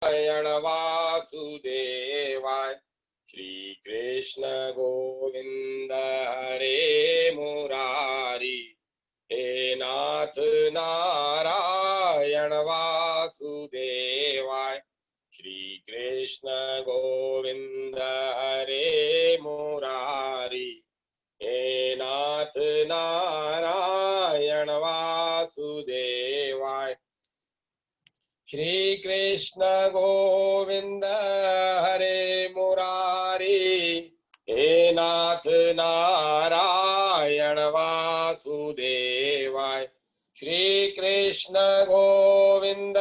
नारायण वासुदेवाय। श्री कृष्ण गोविंद हरे मुरारी। हे नाथ नारायण वासुदेवाय। श्री कृष्ण गोविंद हरे मुरारी। हे नाथ नारायण वासुदेवाय। श्री कृष्ण गोविंद हरे मुरारी। हे नाथ नारायण वासुदेवाय। श्री कृष्ण गोविंद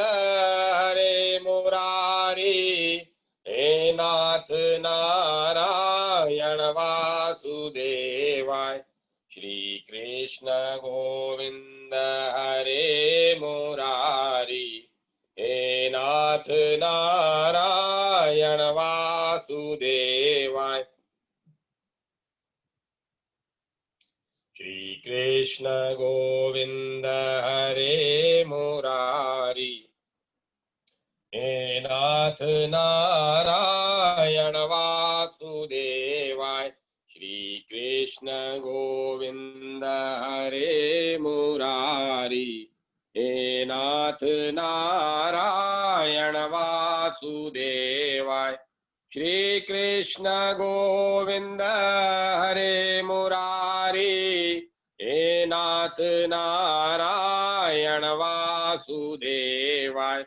हरे मुरारी। हे नाथ नारायण वासुदेवाय। श्री कृष्ण गोविंद हरे मुरारी। हे नाथ नारायण वासुदेवाय। श्री कृष्ण गोविंद हरे मुरारी। हे नाथ नारायण वासुदेवाय। श्री कृष्ण गोविंद हरे मुरारी। हे नाथ नारायण वासुदेवाय। श्री कृष्ण गोविंद हरे मुरारी। हे नाथ नारायण वासुदेवाय।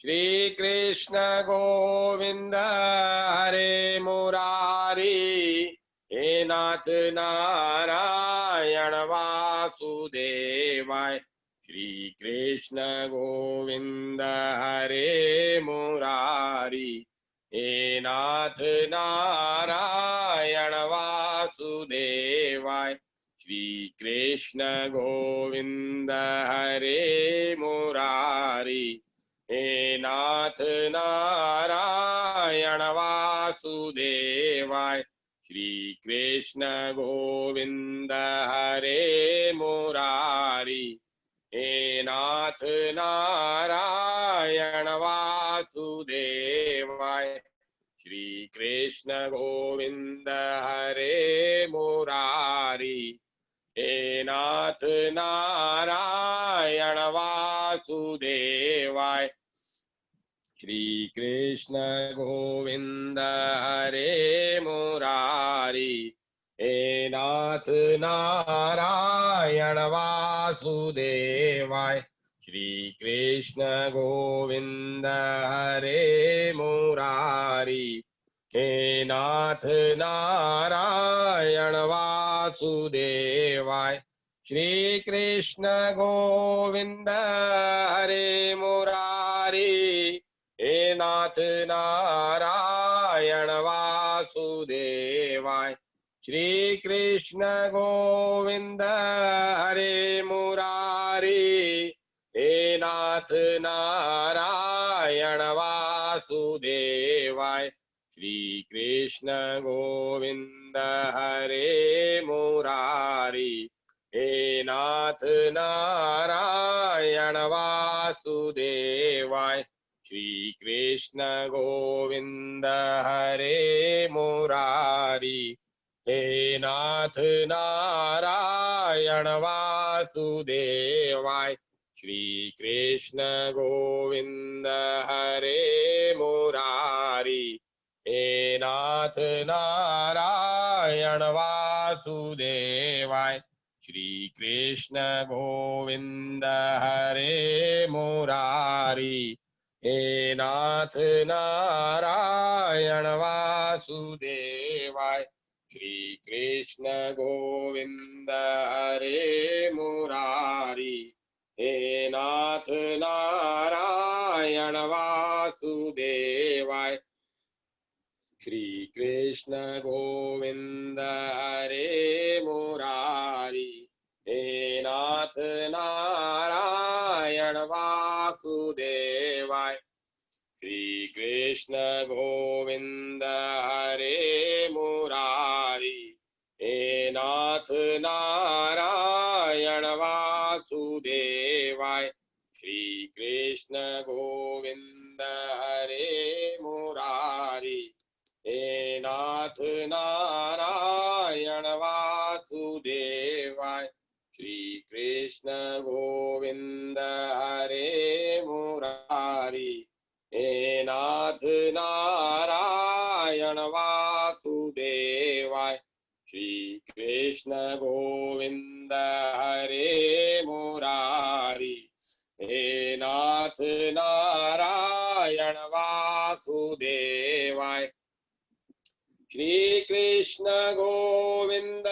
श्री कृष्ण गोविंद हरे मुरारी। हे नाथ नारायण वासुदेवाय। श्री कृष्ण गोविंद हरे मुरारी। हे नाथ नारायण वासुदेवाय। श्री कृष्ण गोविंद हरे मुरारी। हे नाथ नारायण वासुदेवाय। श्री कृष्ण गोविंद हरे मुरारी। हे नाथ नारायण वासुदेवाय। श्री कृष्ण गोविंद हरे मुरारी। हे नाथ नारायण वासुदेवाय। श्री कृष्ण गोविंद हरे मुरारी। हे नाथ नारायण वासुदेवाय। श्री कृष्ण गोविंद हरे मुरारी। हे नाथ नारायण वासुदेवाय। श्री कृष्ण गोविंद हरे मुरारी। हे नाथ नारायण वासुदेवाय। श्री कृष्ण गोविंद हरे मुरारी। हे नाथ नारायण वासुदेवाय। श्री कृष्ण गोविंद हरे मुरारी। हे नाथ नारायण वासुदेवाय। श्री कृष्ण गोविंद हरे मुरारी। हे नाथ नारायण वासुदेवाय। श्री कृष्ण गोविंद हरे मुरारी। हे नाथ नारायण वासुदेवाय। श्री कृष्ण गोविंद हरे मुरारी। हे नाथ नारायण वासुदेवाय। श्री कृष्ण गोविंद हरे मुरारी। हे नाथ नारायण वासुदेवाय। श्री कृष्ण गोविंद हरे मुरारी। हे नाथ नारायण वासुदेवाय। श्री कृष्ण गोविंद हरे मुरारी। हे नाथ नारायण वासुदेवाय। श्री कृष्ण गोविंद हरे मुरारी, हे नाथ नारायण वासुदेवाय, श्री कृष्ण गोविंद हरे मुरारी, हे नाथ नारायण वासुदेवाय, श्री कृष्ण गोविंद हरे मुरारी, हे नाथ नारायण वासुदेवाय, श्री कृष्ण गोविंद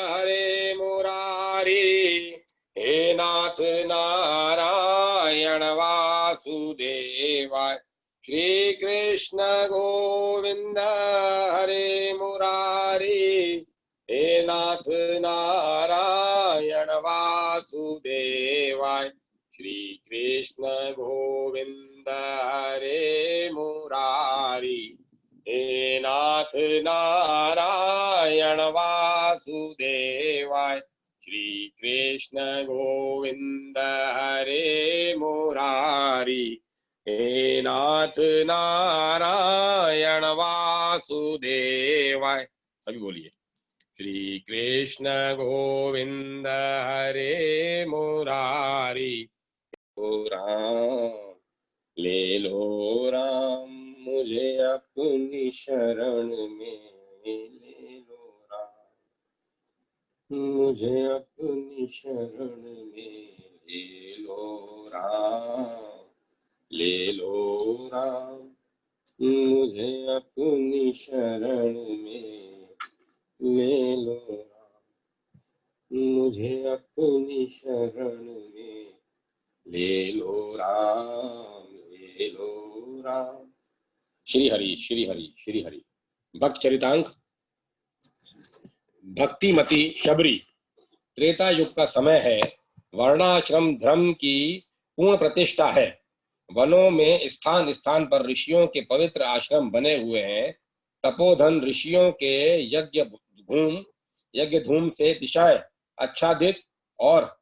हरे मुरारी, हे नाथ नारायण वासुदेवाय, श्री कृष्ण गोविंद हरे मुरारी, हे नाथ नारायण वासुदेवाय, श्री कृष्ण गोविंद हरे मुरारी, हे नाथ नारायण वासुदेवाय, श्री कृष्ण गोविंद हरे मुरारी, हे नाथ नारायण वासुदेवाय। सभी बोलिए, श्री कृष्ण गोविंद हरे मुरारी, ओ राम ले लो राम मुझे अपनी शरण में, ले लो राम मुझे अपनी शरण में, ले लो राम, ले लो राम मुझे अपनी शरण में, ले लो राम मुझे अपनी शरण में, ले लो राम, ले लो राम। श्री हरि श्री हरि श्री हरि। भक्त चरितांक। भक्तिमती शबरी। त्रेता युग का समय है। वर्णाश्रम धर्म की पूर्ण प्रतिष्ठा है। वनों में स्थान स्थान पर ऋषियों के पवित्र आश्रम बने हुए हैं। तपोधन ऋषियों के यज्ञ धूम से दिशाएं आच्छादित और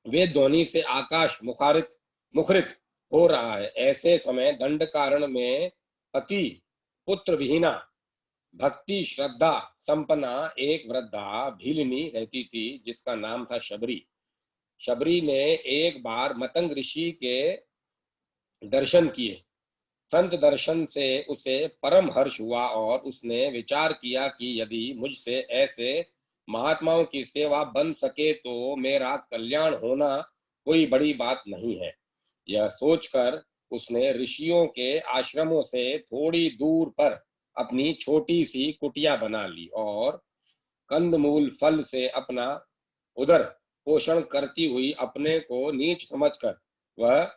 वेद ध्वनि से आकाश मुखरित हो रहा है। ऐसे समय दंड कारण में पति पुत्र विहीना भक्ति श्रद्धा संपन्ना एक वृद्धा भीलिनी रहती थी, जिसका नाम था शबरी। शबरी ने एक बार मतंग ऋषि के दर्शन किए। संत दर्शन से उसे परम हर्ष हुआ और उसने विचार किया कि यदि मुझसे ऐसे महात्माओं की सेवा बन सके तो मेरा कल्याण होना कोई बड़ी बात नहीं है। यह सोचकर उसने ऋषियों के आश्रमों से थोड़ी दूर पर अपनी छोटी सी कुटिया बना ली और कंदमूल फल से अपना उदर पोषण करती हुई अपने को नीच समझकर वह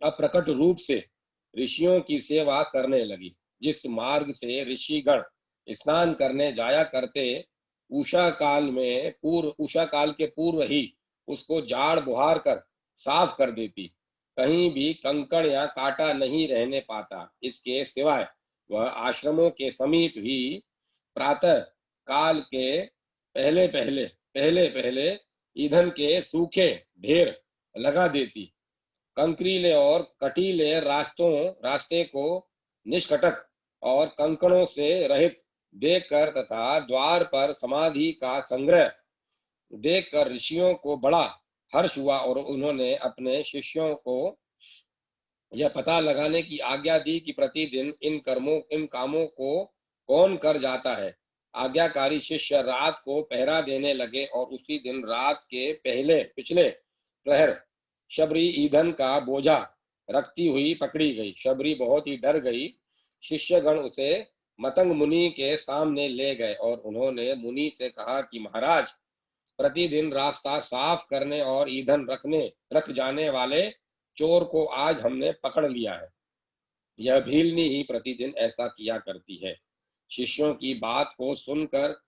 अप्रकट रूप से ऋषियों की सेवा करने लगी। जिस मार्ग से ऋषिगण स्नान करने जाया करते, उषा काल के पूर्व ही उसको झाड़ बुहार कर साफ कर देती। कहीं भी कंकड़ या कांटा नहीं रहने पाता। इसके सिवाय वह आश्रमों के समीप ही प्रातः काल के पहले पहले ईंधन के सूखे ढेर लगा देती। कंकरीले और कटीले रास्ते को निष्कटक और कंकड़ों से रहित देखकर तथा द्वार पर समाधि का संग्रह देखकर ऋषियों को बड़ा हर्ष हुआ और उन्होंने अपने शिष्यों को यह पता लगाने की आज्ञा दी कि प्रतिदिन इन कामों को कौन कर जाता है। आज्ञाकारी शिष्य रात को पहरा देने लगे और उसी दिन रात के पिछले प्रहर शबरी ईंधन का बोझा रखती हुई पकड़ी गई। शबरी बहुत ही डर गई। शिष्यगण उसे मतंग मुनि के सामने ले गए और उन्होंने मुनि से कहा कि महाराज, प्रतिदिन रास्ता साफ करने और ईंधन रख जाने वाले चोर को आज हमने पकड़ लिया है। यह भीलनी ही प्रतिदिन ऐसा किया करती है। शिष्यों की बात को सुनकर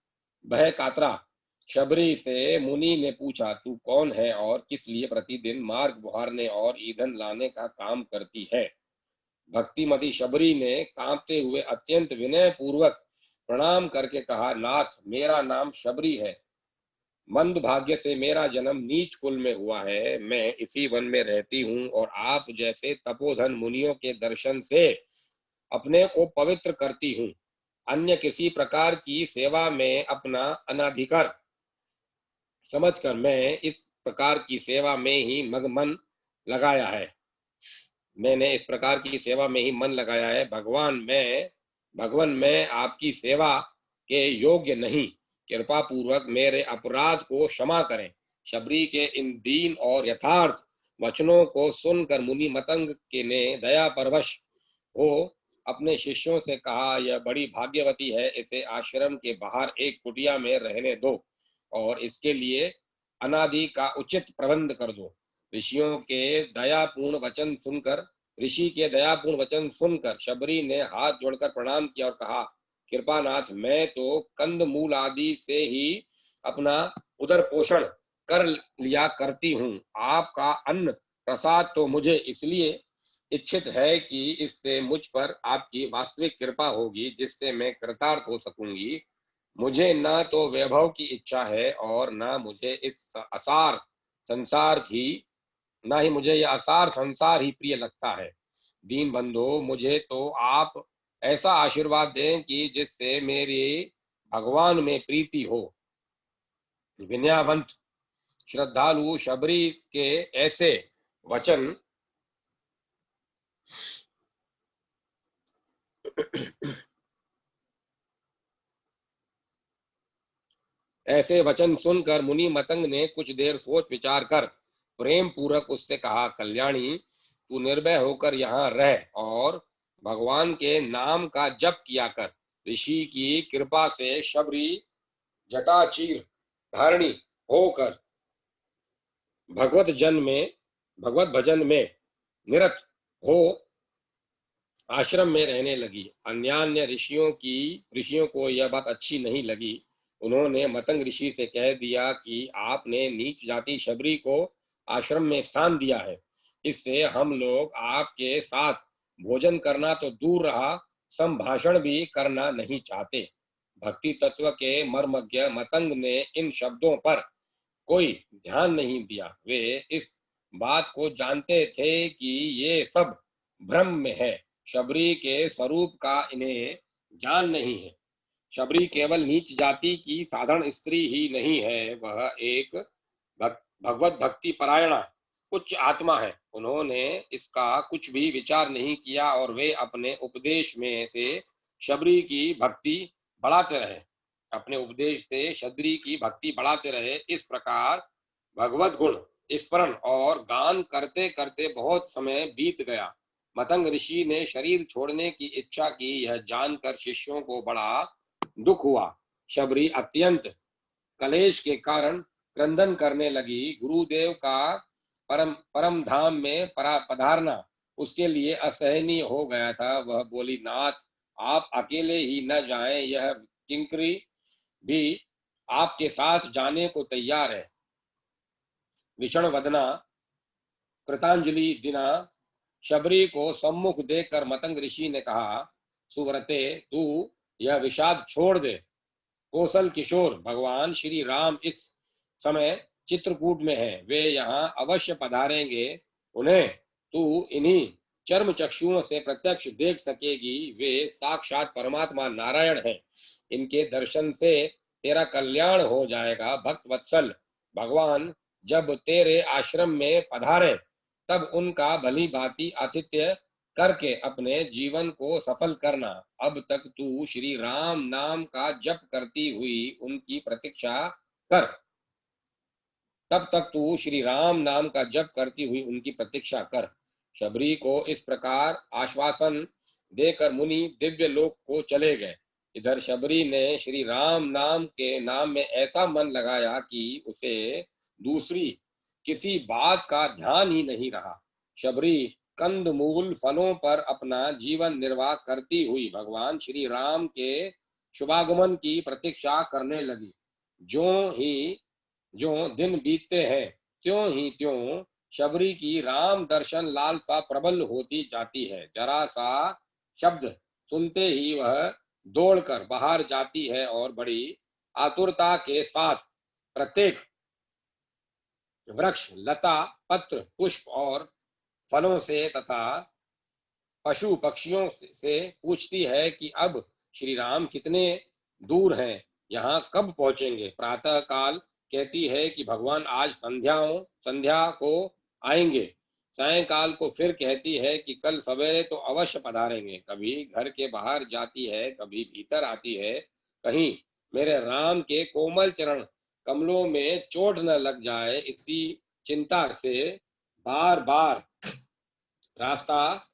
भय कातरा शबरी से मुनि ने पूछा, तू कौन है और किस लिए प्रतिदिन मार्ग बुहारने और ईंधन लाने का काम करती है? भक्तिमती शबरी ने कांपते हुए अत्यंत विनय पूर्वक प्रणाम करके कहा, नाथ, मेरा नाम शबरी है। मंद भाग्य से मेरा जन्म नीच कुल में हुआ है। मैं इसी वन में रहती हूँ और आप जैसे तपोधन मुनियों के दर्शन से अपने को पवित्र करती हूँ। अन्य किसी प्रकार की सेवा में अपना अनाधिकार समझकर मैं इस प्रकार की सेवा में ही मन लगाया है। मैंने इस प्रकार की सेवा में ही मन लगाया है। भगवान मैं आपकी सेवा के योग्य नहीं। कृपा पूर्वक मेरे अपराध को क्षमा करें। शबरी के इन दीन और यथार्थ वचनों को सुनकर मुनि मतंग के ने दया परवश हो अपने शिष्यों से कहा, यह बड़ी भाग्यवती है, इसे आश्रम के बाहर एक कुटिया में रहने दो और इसके लिए अनादि का उचित प्रबंध कर दो। ऋषि के दयापूर्ण वचन सुनकर शबरी ने हाथ जोड़कर प्रणाम किया और कहा, कृपानाथ, मैं तो कंद मूल आदि से ही अपना उदर पोषण कर लिया करती हूँ। आपका अन्न प्रसाद तो मुझे इसलिए इच्छित है कि इससे मुझ पर आपकी वास्तविक कृपा होगी, जिससे मैं कृतार्थ हो सकूंगी। मुझे ना तो वैभव की इच्छा है और ना मुझे इस असार संसार की ना ही मुझे यह असार संसार ही प्रिय लगता है। दीन बंधु, मुझे तो आप ऐसा आशीर्वाद दें कि जिससे मेरी भगवान में प्रीति हो। विनयवंत श्रद्धालु शबरी के ऐसे वचन सुनकर मुनि मतंग ने कुछ देर सोच विचार कर प्रेम पूर्वक उससे कहा, कल्याणी, तू निर्भय होकर यहाँ रह और भगवान के नाम का जप किया कर। ऋषि की कृपा से शबरी जटाचीर धारणी होकर भगवत भजन में निरत हो आश्रम में रहने लगी। अन्यान्य ऋषियों को यह बात अच्छी नहीं लगी। उन्होंने मतंग ऋषि से कह दिया कि आपने नीच जाति शबरी को आश्रम में स्थान दिया है, इससे हम लोग आपके साथ भोजन करना तो दूर रहा, संभाषण भी करना नहीं चाहते। भक्ति तत्व के मर्मज्ञ मतंग ने इन शब्दों पर कोई ध्यान नहीं दिया। वे इस बात को जानते थे कि ये सब भ्रम में है। शबरी के स्वरूप का इन्हें ज्ञान नहीं है। शबरी केवल नीच जाति की साधारण स्त्री ही नहीं है, वह एक भगवत भक्ति परायणा उच्च आत्मा है। उन्होंने इसका कुछ भी विचार नहीं किया और वे अपने उपदेश में से शबरी की भक्ति बढ़ाते रहे। इस प्रकार भगवत गुण स्मरण और गान करते करते बहुत समय बीत गया। मतंग ऋषि ने शरीर छोड़ने की इच्छा की। यह जानकर शिष्यों को बड़ा दुख हुआ। शबरी अत्यंत कलेश के कारण क्रंदन करने लगी। गुरुदेव का परम धाम में पधारना उसके लिए असहनीय हो गया था। वह बोली, नाथ, आप अकेले ही न जाएं, यह किंकरी भी आपके साथ जाने को तैयार है। विषण वदना कृतांजलि दिना शबरी को सम्मुख देखकर मतंग ऋषि ने कहा, सुव्रते, तू यह विषाद छोड़ दे। कौशल किशोर भगवान श्री राम इस समय चित्रकूट में है, वे यहाँ अवश्य पधारेंगे। उन्हें तू इन्हीं चर्म चक्षुओं से प्रत्यक्ष देख सकेगी। वे साक्षात परमात्मा नारायण हैं। इनके दर्शन से तेरा कल्याण हो जाएगा। भक्त वत्सल, भगवान जब तेरे आश्रम में पधारे तब उनका भली भांति आतिथ्य करके अपने जीवन को सफल करना। अब तक तू श्री राम नाम का जप करती हुई उनकी प्रतीक्षा कर। तब तक तू श्री राम नाम का जप करती हुई उनकी प्रतीक्षा कर। शबरी को इस प्रकार आश्वासन देकर मुनि दिव्य लोक को चले गए। इधर शबरी ने श्री राम नाम के नाम में ऐसा मन लगाया कि उसे दूसरी किसी बात का ध्यान ही नहीं रहा। शबरी कंद मूल फलों पर अपना जीवन निर्वाह करती हुई भगवान श्री राम के शुभागमन की प्रतीक्षा करने लगी। जो ही जो दिन बीतते हैं त्यों ही त्यों शबरी की राम दर्शन लालसा प्रबल होती जाती है। जरा सा शब्द सुनते ही वह दौड़कर बाहर जाती है और बड़ी आतुरता के साथ प्रत्येक वृक्ष, लता, पत्र, पुष्प और फलों से तथा पशु पक्षियों से पूछती है कि अब श्री राम कितने दूर हैं, यहाँ कब पहुंचेंगे। प्रातः काल कहती है कि भगवान आज संध्या को आएंगे। सायंकाल को फिर कहती है कि कल सवेरे तो अवश्य पधारेंगे। कभी घर के बाहर जाती है, कभी भीतर आती है, कहीं मेरे राम के कोमल चरण कमलों में चोट न लग जाए, इसी चिंता से बार बार रास्ता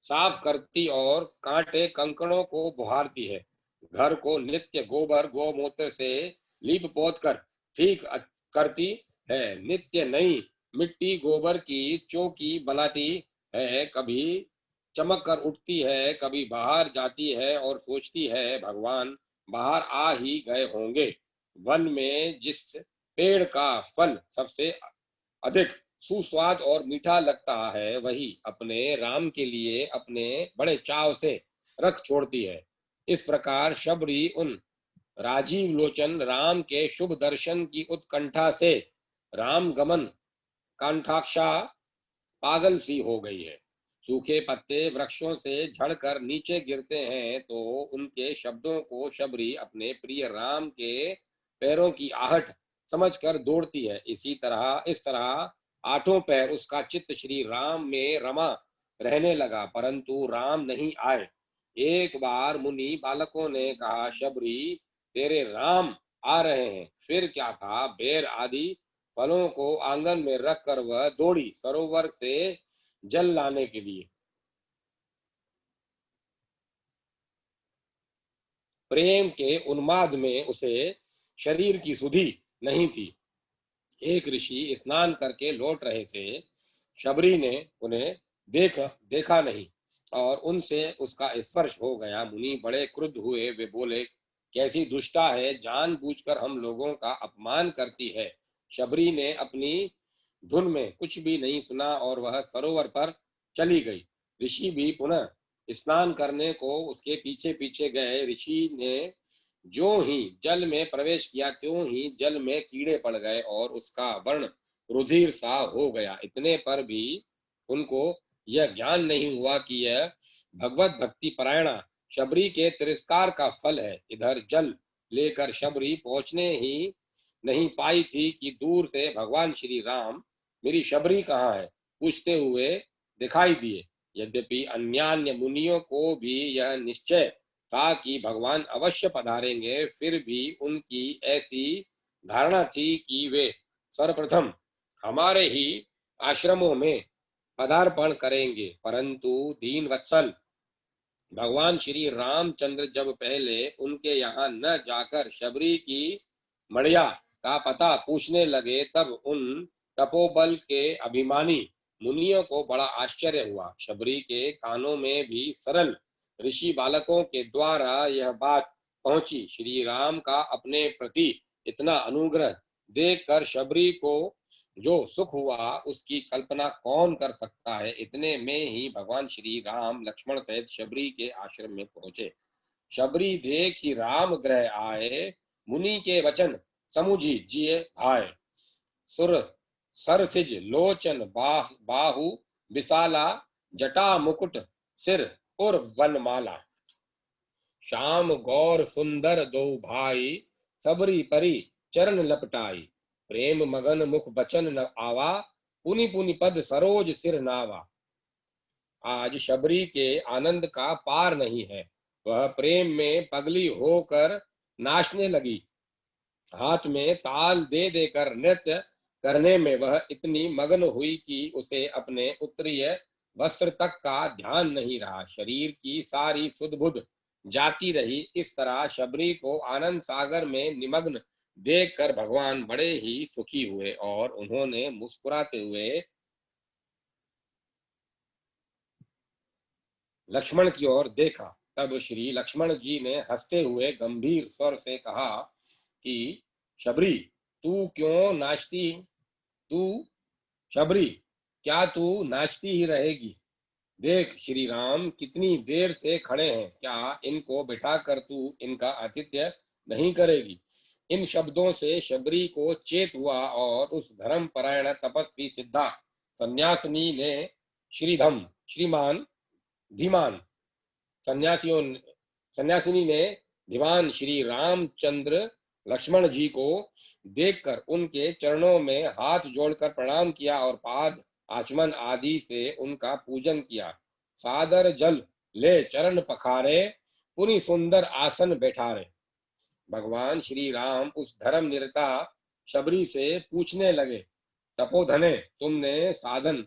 साफ करती और कांटे कंकड़ों को बुहारती है। घर को नित्य गोबर गोमूत्र से लीप पोत कर ठीक करती है। नित्य नई मिट्टी गोबर की चौकी बनाती है। कभी चमक कर उठती है, कभी बाहर जाती है और सोचती है भगवान बाहर आ ही गए होंगे। वन में जिस पेड़ का फल सबसे अधिक सुस्वाद और मीठा लगता है, वही अपने राम के लिए अपने बड़े चाव से रख छोड़ती है। इस प्रकार शबरी उन राजीव लोचन राम के शुभ दर्शन की उत्कंठा से राम गमन कांठाक्षा पागल सी हो गई है। सूखे पत्ते वृक्षों से झड़कर नीचे गिरते हैं तो उनके शब्दों को शबरी अपने प्रिय राम के पैरों की आहट समझकर दौड़ती है। इस तरह आठों पैर उसका चित्त श्री राम में रमा रहने लगा, परंतु राम नहीं आए। एक बार मुनि बालकों ने कहा, शबरी तेरे राम आ रहे हैं। फिर क्या था, बेर आदि फलों को आंगन में रखकर वह दौड़ी सरोवर से जल लाने के लिए। प्रेम के उन्माद में उसे शरीर की सुधि नहीं थी। एक ऋषि स्नान करके लौट रहे थे। शबरी ने उन्हें देखा नहीं और उनसे उसका स्पर्श हो गया। मुनि बड़े क्रुद्ध हुए। वे बोले, कैसी दुष्टा है, जानबूझकर हम लोगों का अपमान करती है। शबरी ने अपनी धुन में कुछ भी नहीं सुना और वह सरोवर पर चली गई। ऋषि भी पुनः स्नान करने को उसके पीछे पीछे गए। ऋषि ने जो ही जल में प्रवेश किया त्यों ही जल में कीड़े पड़ गए और उसका वर्ण रुधिर सा हो गया। इतने पर भी उनको यह ज्ञान नहीं हुआ कि यह भगवत भक्ति परायणा शबरी के तिरस्कार का फल है। इधर जल लेकर शबरी पहुंचने ही नहीं पाई थी कि दूर से भगवान श्री राम मेरी शबरी कहाँ है पूछते हुए दिखाई दिए। यद्यपि अन्यान्य मुनियों को भी यह निश्चय था कि भगवान अवश्य पधारेंगे, फिर भी उनकी ऐसी धारणा थी कि वे सर्वप्रथम हमारे ही आश्रमों में पदार्पण करेंगे। परंतु दीन वत्सल भगवान श्री रामचंद्र जब पहले उनके यहाँ न जाकर शबरी की मड़िया का पता पूछने लगे, तब उन तपोबल के अभिमानी मुनियों को बड़ा आश्चर्य हुआ। शबरी के कानों में भी सरल ऋषि बालकों के द्वारा यह बात पहुंची। श्री राम का अपने प्रति इतना अनुग्रह देखकर शबरी को जो सुख हुआ उसकी कल्पना कौन कर सकता है। इतने में ही भगवान श्री राम लक्ष्मण सहित शबरी के आश्रम में पहुंचे। शबरी देख ही राम ग्रह आए, मुनि के वचन समुझी जिए भाई। सुर सरसिज लोचन बाहु विशाला, जटा मुकुट सिर और वनमाला। श्याम गौर सुंदर दो भाई, सबरी परी चरण लपटाई। प्रेम मगन मुख बचन न आवा, पुनि पुनि पद सरोज सिर नावा। आज शबरी के आनंद का पार नहीं है। वह प्रेम में पगली होकर नाचने लगी। हाथ में ताल दे देकर नृत्य करने में वह इतनी मग्न हुई कि उसे अपने उत्तरीय वस्त्र तक का ध्यान नहीं रहा। शरीर की सारी सुध बुध जाती रही। इस तरह शबरी को आनंद सागर में निमग्न देखकर भगवान बड़े ही सुखी हुए और उन्होंने मुस्कुराते हुए लक्ष्मण की ओर देखा। तब श्री लक्ष्मण जी ने हंसते हुए गंभीर स्वर से कहा कि शबरी तू क्यों नाचती, तू शबरी क्या तू नाचती ही रहेगी। देख श्री राम कितनी देर से खड़े हैं, क्या इनको बिठाकर तू इनका आतिथ्य नहीं करेगी। इन शब्दों से शबरी को चेत हुआ और उस धर्म परायण तपस्वी सिद्धा सन्यासिनी ने श्रीधम श्रीमान धीमान सन्यासियों सन्यासिनी ने दीवान श्री रामचंद्र लक्ष्मण जी को देखकर उनके चरणों में हाथ जोड़कर प्रणाम किया और पाद आचमन आदि से उनका पूजन किया। सादर जल ले चरण पखारे, पुनि सुंदर आसन बैठारे। भगवान श्री राम उस धर्म निरता शबरी से पूछने लगे, तपोधने, तुमने साधन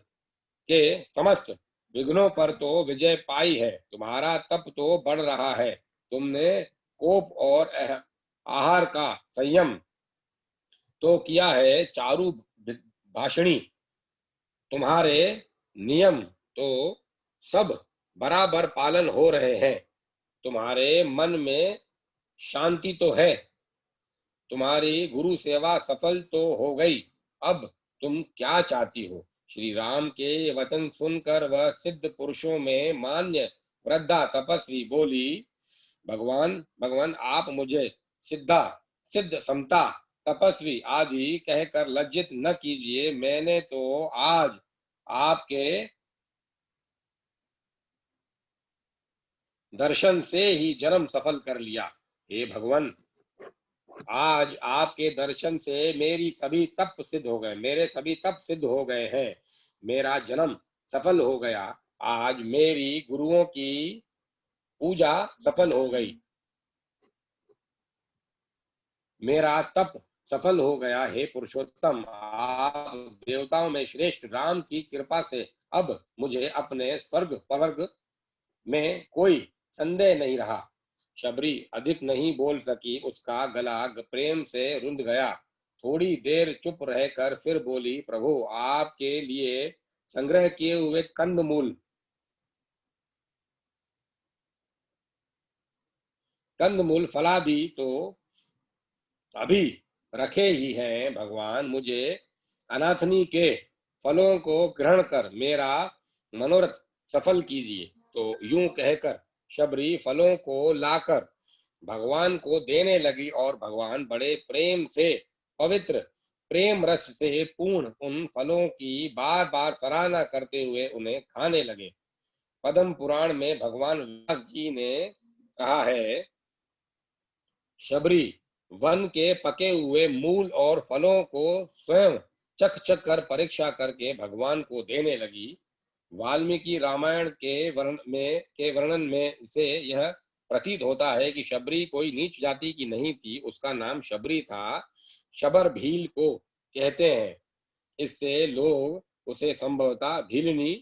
के समस्त विघ्नों पर तो विजय पाई है, तुम्हारा तप तो बढ़ रहा है, तुमने कोप और आहार का संयम तो किया है, चारु भाषणी तुम्हारे नियम तो सब बराबर पालन हो रहे हैं, तुम्हारे मन में शांति तो है, तुम्हारी गुरु सेवा सफल तो हो गई, अब तुम क्या चाहती हो। श्री राम के वचन सुनकर वह सिद्ध पुरुषों में मान्य वृद्धा तपस्वी बोली, भगवान भगवान आप मुझे सिद्धा सिद्ध समता तपस्वी आदि कहकर लज्जित न कीजिए, मैंने तो आज आपके दर्शन से ही जन्म सफल कर लिया। हे भगवान, आज आपके दर्शन से मेरी सभी तप सिद्ध हो गए, मेरे सभी तप सिद्ध हो गए हैं, मेरा जन्म सफल हो गया, आज मेरी गुरुओं की पूजा सफल हो गई, मेरा तप सफल हो गया। हे पुरुषोत्तम, आप देवताओं में श्रेष्ठ राम की कृपा से अब मुझे अपने स्वर्ग पवर्ग में कोई संदेह नहीं रहा। शबरी अधिक नहीं बोल सकी, उसका गला प्रेम से रुंध गया। थोड़ी देर चुप रहकर फिर बोली, प्रभु आपके लिए संग्रह किए हुए कंदमूल फलादि तो अभी रखे ही हैं, भगवान मुझे अनाथनी के फलों को ग्रहण कर मेरा मनोरथ सफल कीजिए। तो यूं कहकर शबरी फलों को लाकर भगवान को देने लगी और भगवान बड़े प्रेम से पवित्र प्रेम रस से पूर्ण उन फलों की बार बार सराहना करते हुए उन्हें खाने लगे। पद्म पुराण में भगवान व्यास जी ने कहा है, शबरी वन के पके हुए मूल और फलों को स्वयं चख चख कर परीक्षा करके भगवान को देने लगी। वाल्मीकि रामायण के वर्णन में से यह प्रतीत होता है कि शबरी कोई नीच जाति की नहीं थी, उसका नाम शबरी था। शबर भील को कहते हैं, इससे लोग उसे संभवतः भीलनी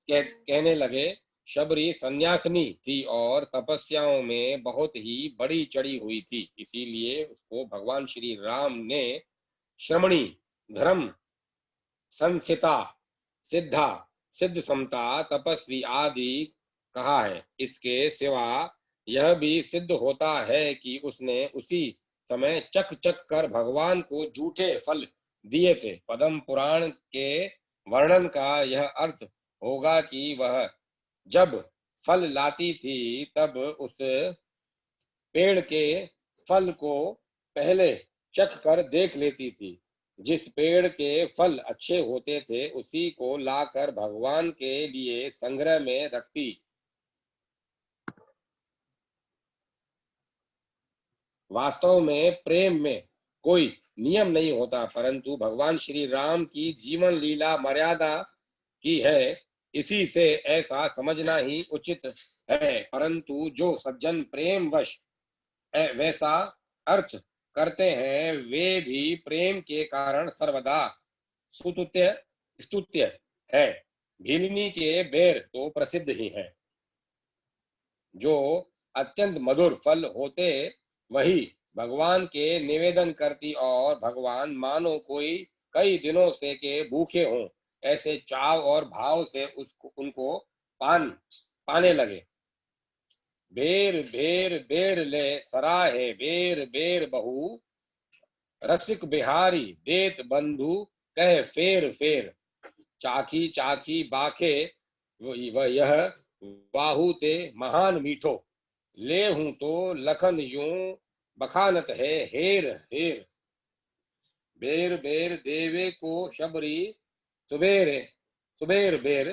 कहने लगे। शबरी सन्यासिनी थी और तपस्याओं में बहुत ही बड़ी चढ़ी हुई थी, इसीलिए उसको भगवान श्री राम ने श्रमणी, धर्म, संसिता, सिद्धा, सिद्ध समता, तपस्वी आदि कहा है। इसके सिवा यह भी सिद्ध होता है कि उसने उसी समय चक चक कर भगवान को झूठे फल दिए थे। पद्म पुराण के वर्णन का यह अर्थ होगा कि वह जब फल लाती थी तब उस पेड़ के फल को पहले चख कर देख लेती थी। जिस पेड़ के फल अच्छे होते थे उसी को लाकर भगवान के लिए संग्रह में रखती। वास्तव में प्रेम में कोई नियम नहीं होता, परंतु भगवान श्री राम की जीवन लीला मर्यादा की है, इसी से ऐसा समझना ही उचित है। परंतु जो सज्जन प्रेम वश वैसा अर्थ करते हैं, वे भी प्रेम के कारण सर्वदा स्तुत्य स्तुत्य है। भीलनी के बेर तो प्रसिद्ध ही है। जो अत्यंत मधुर फल होते वही भगवान के निवेदन करती और भगवान मानो कोई कई दिनों से के भूखे हों, ऐसे चाव और भाव से उसको उनको पाने लगे। बेर बेर बेर ले सराहे बेर बेर बहु, रसिक बिहारी देत बंधु कह फेर फेर। चाखी चाखी बाखे वह यह वाहू ते महान मीठो, ले हूं तो लखन यूं बखानत है हेर हेर। बेर बेर देवे को शबरी सुबेर सुबेर बेर,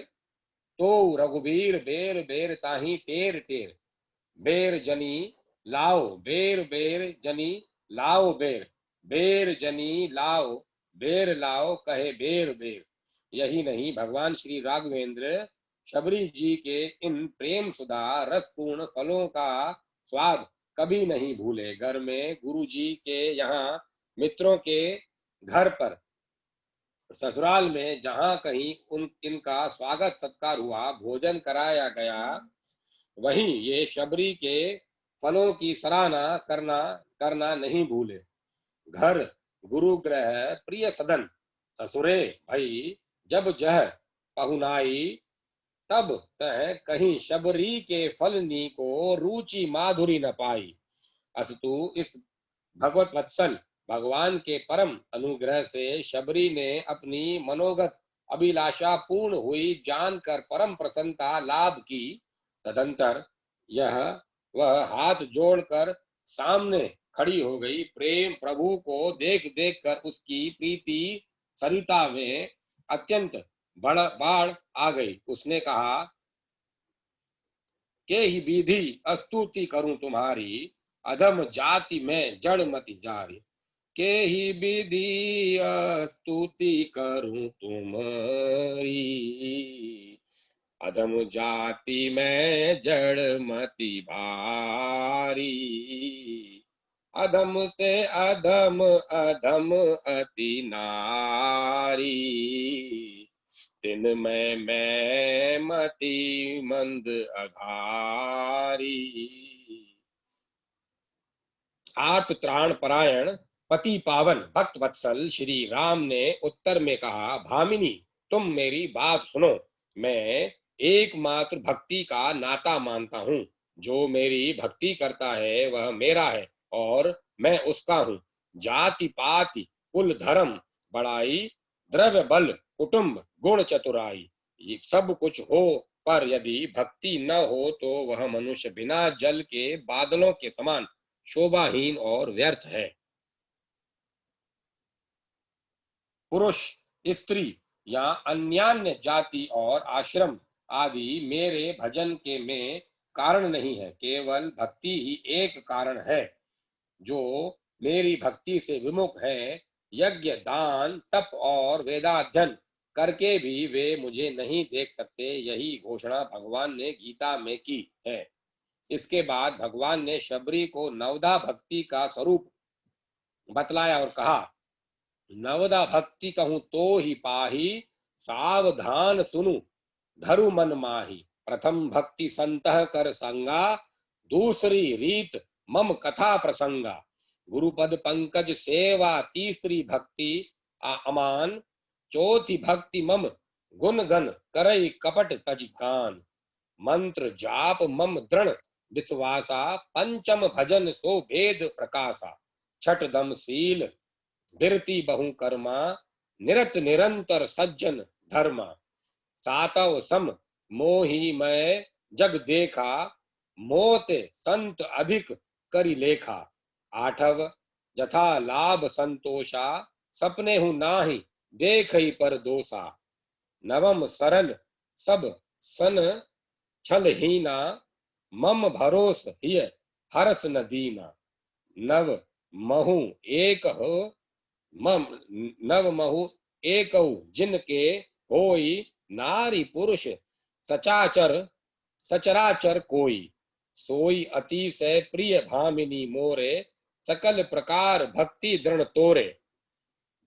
तो रघुबीर बेर बेर ताही टेर टेर। बेर जनी लाओ बेर बेर जनी लाओ बेर, बेर जनी लाओ बेर लाओ कहे बेर बेर। यही नहीं, भगवान श्री राघवेंद्र शबरी जी के इन प्रेम सुधा रसपूर्ण फलों का स्वाद कभी नहीं भूले। घर में गुरु जी के यहाँ, मित्रों के घर पर, ससुराल में जहां कहीं इनका स्वागत सत्कार हुआ, भोजन कराया गया, वहीं ये शबरी के फलों की सराहना करना करना नहीं भूले। घर गुरु ग्रह प्रिय सदन, ससुरे भई जब जह पहुनाई, तब तह कहीं शबरी के फलनी को रुचि माधुरी न पाई। अस्तु इस भगवत वत्सल भगवान के परम अनुग्रह से शबरी ने अपनी मनोगत अभिलाषा पूर्ण हुई जानकर परम प्रसन्नता लाभ की। तदंतर यह वह हाथ जोड़कर सामने खड़ी हो गई। प्रेम प्रभु को देख देख कर उसकी प्रीति सरिता में अत्यंत बाढ़ आ गई। उसने कहा, के ही विधि स्तुति करूं तुम्हारी, अधम जाति में जड़ मति जारी। के ही विधि स्तुति करूं तुम्हारी, अधम जाति में जड़ मति भारी। अधम ते अधम अधम अति नारी, दिन में मैं मति मंद अघारी। आर्त त्राण परायण पति पावन भक्त वत्सल श्री राम ने उत्तर में कहा, भामिनी तुम मेरी बात सुनो। मैं एकमात्र भक्ति का नाता मानता हूँ। जो मेरी भक्ति करता है वह मेरा है और मैं उसका हूँ। जाति पाति कुल धर्म बड़ाई, द्रव्य बल कुटुंब गुण चतुराई, ये सब कुछ हो, पर यदि भक्ति न हो तो वह मनुष्य बिना जल के बादलों के समान शोभाहीन और व्यर्थ है। पुरुष स्त्री या अन्यान्य जाति और आश्रम आदि मेरे भजन के में कारण नहीं है, केवल भक्ति ही एक कारण है। जो मेरी भक्ति से विमुख है, यज्ञ दान तप और वेदाध्ययन करके भी वे मुझे नहीं देख सकते। यही घोषणा भगवान ने गीता में की है। इसके बाद भगवान ने शबरी को नवदा भक्ति का स्वरूप बतलाया और कहा, नवदा भक्ति कहूं तो ही पाही, सावधान सुनु धरु मन माही। प्रथम भक्ति संतह कर संगा, दूसरी रीत मम कथा प्रसंगा। गुरुपद पंकज सेवा तीसरी भक्ति अमान, चौथी भक्ति मम गुण गण करई कपट तज कान। मंत्र जाप मम दृढ़ विश्वासा, पंचम भजन सो भेद प्रकाशा। छठ दम शील बिरती बहु कर्मा, निरत निरंतर सज्जन धर्मा। सातव सम मोही मैं जग देखा, मोते संत अधिक करी लेखा। आठव जथा लाभ संतोषा, सपने हूं नाही देख ही पर दोषा। नवम सरल सब सन छल हीना, मम भरोस हिय हरस न दीना। नव महु एक हो मम नव महु एक जिनके होई, नारी पुरुष सचाचर सचराचर कोई। सोई अतिशय प्रिय भामिनी मोरे, सकल प्रकार भक्ति दृढ़ तोरे।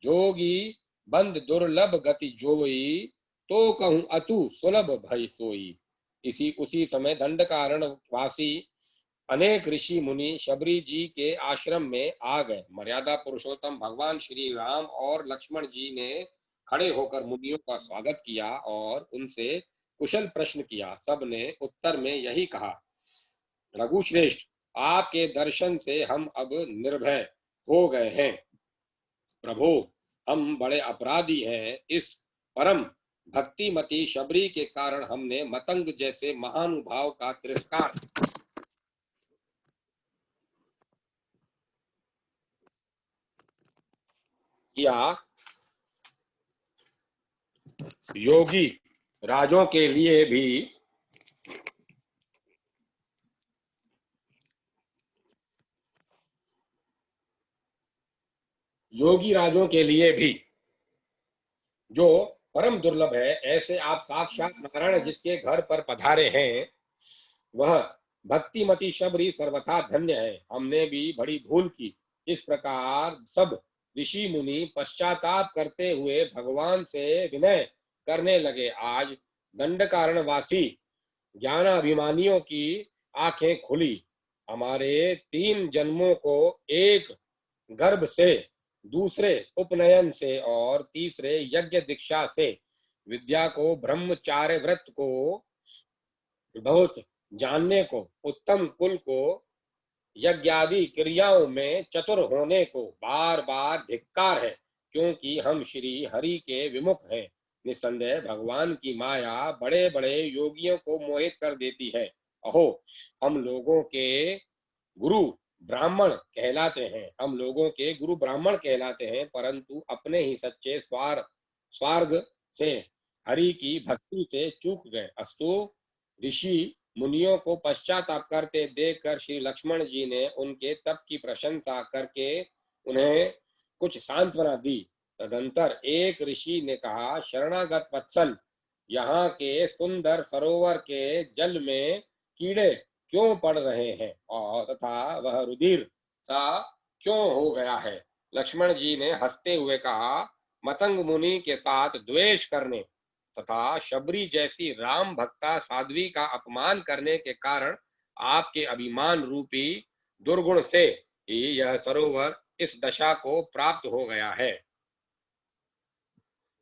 जोगी बंद दुर्लभ गति जोई, तो कहूं अतु सुलभ भई सोई। उसी समय दंडकारण्य वासी अनेक ऋषि मुनि शबरी जी के आश्रम में आ गए। मर्यादा पुरुषोत्तम भगवान श्री राम और लक्ष्मण जी ने खड़े होकर मुनियों का स्वागत किया और उनसे कुशल प्रश्न किया। सब ने उत्तर में यही कहा, रघुश्रेष्ठ आपके दर्शन से हम अब निर्भय हो गए हैं। प्रभु हम बड़े अपराधी हैं। इस परम भक्तिमती शबरी के कारण हमने मतंग जैसे महानुभाव का तिरस्कार किया। योगी राजों के लिए भी जो परम दुर्लभ है, ऐसे आप साक्षात नारायण जिसके घर पर पधारे हैं, वह भक्तिमती शबरी सर्वथा धन्य है। हमने भी बड़ी भूल की। इस प्रकार सब ऋषि मुनि पश्चाताप करते हुए भगवान से विनय करने लगे। आज दंडकारण्य वासी ज्ञानाभिमानियों की आंखें खुली। हमारे 3 जन्मों को एक गर्भ से, दूसरे उपनयन से और तीसरे यज्ञ दीक्षा से विद्या को, ब्रह्मचार्य व्रत को बहुत जानने को, उत्तम कुल को, यज्ञादि क्रियाओं में चतुर होने को बार बार धिक्कार है, क्योंकि हम श्री हरि के विमुख हैं। निसंदेह भगवान की माया बड़े बड़े योगियों को मोहित कर देती है। अहो, हम लोगों के गुरु ब्राह्मण कहलाते हैं, परंतु अपने ही सच्चे स्वार्ग से, हरि की भक्ति से चूक गए। अस्तु, ऋषि मुनियों को पश्चाताप करते देखकर श्री लक्ष्मण जी ने उनके तप की प्रशंसा करके उन्हें कुछ सांत्वना दी। तदंतर एक ऋषि ने कहा, शरणागत वत्सल, यहाँ के सुंदर सरोवर के जल में कीड़े क्यों पड़ रहे हैं और तथा वह रुधिर सा क्यों हो गया है? लक्ष्मण जी ने हंसते हुए कहा, मतंग मुनि के साथ द्वेष करने तथा शबरी जैसी राम भक्ता साध्वी का अपमान करने के कारण आपके अभिमान रूपी दुर्गुण से ही यह सरोवर इस दशा को प्राप्त हो गया है।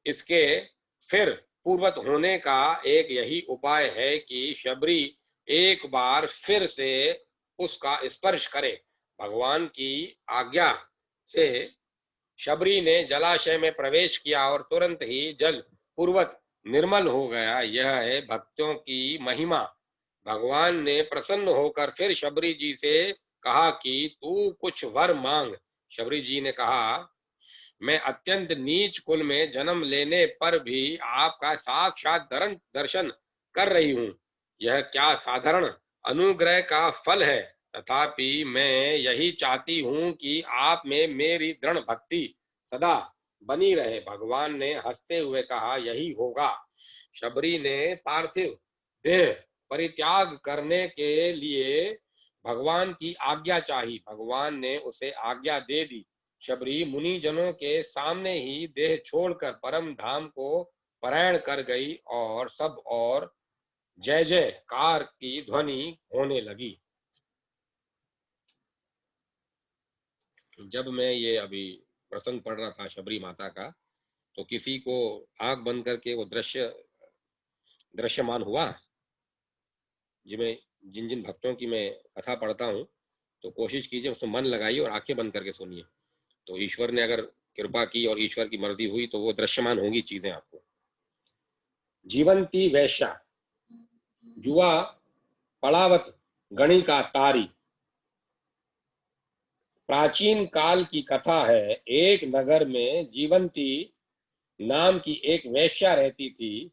इसके फिर पूर्वत होने का एक यही उपाय है कि शबरी एक बार फिर से उसका स्पर्श करे। भगवान की आज्ञा से शबरी ने जलाशय में प्रवेश किया और तुरंत ही जल पूर्वत निर्मल हो गया। यह है भक्तों की महिमा। भगवान ने प्रसन्न होकर फिर शबरी जी से कहा कि तू कुछ वर मांग। शबरी जी ने कहा, मैं अत्यंत नीच कुल में जन्म लेने पर भी आपका साक्षात दर्शन कर रही हूँ। यह क्या साधारण अनुग्रह का फल है? तथापि मैं यही चाहती हूँ कि आप में मेरी दृढ़ भक्ति सदा बनी रहे। भगवान ने हंसते हुए कहा, यही होगा। शबरी ने पार्थिव देह परित्याग करने के लिए भगवान की आज्ञा चाही। भगवान ने उसे आज्ञा दे दी। शबरी मुनि जनों के सामने ही देह छोड़कर परम धाम को पलायन कर गई और सब और जय जयकार की ध्वनि होने लगी। जब मैं ये अभी प्रसंग पढ़ रहा था शबरी माता का, तो किसी को आंख बंद करके वो दृश्यमान हुआ? जिन जिन भक्तों की मैं कथा पढ़ता हूँ, तो कोशिश कीजिए उसमें मन लगाइए और आंखें बंद करके सुनिए। तो ईश्वर ने अगर कृपा की और ईश्वर की मर्जी हुई तो वो दृश्यमान होंगी चीजें आपको। जीवंती वैश्या, जुआ पड़ावत गणी का तारी। प्राचीन काल की कथा है। एक नगर में जीवंती नाम की एक वैश्या रहती थी।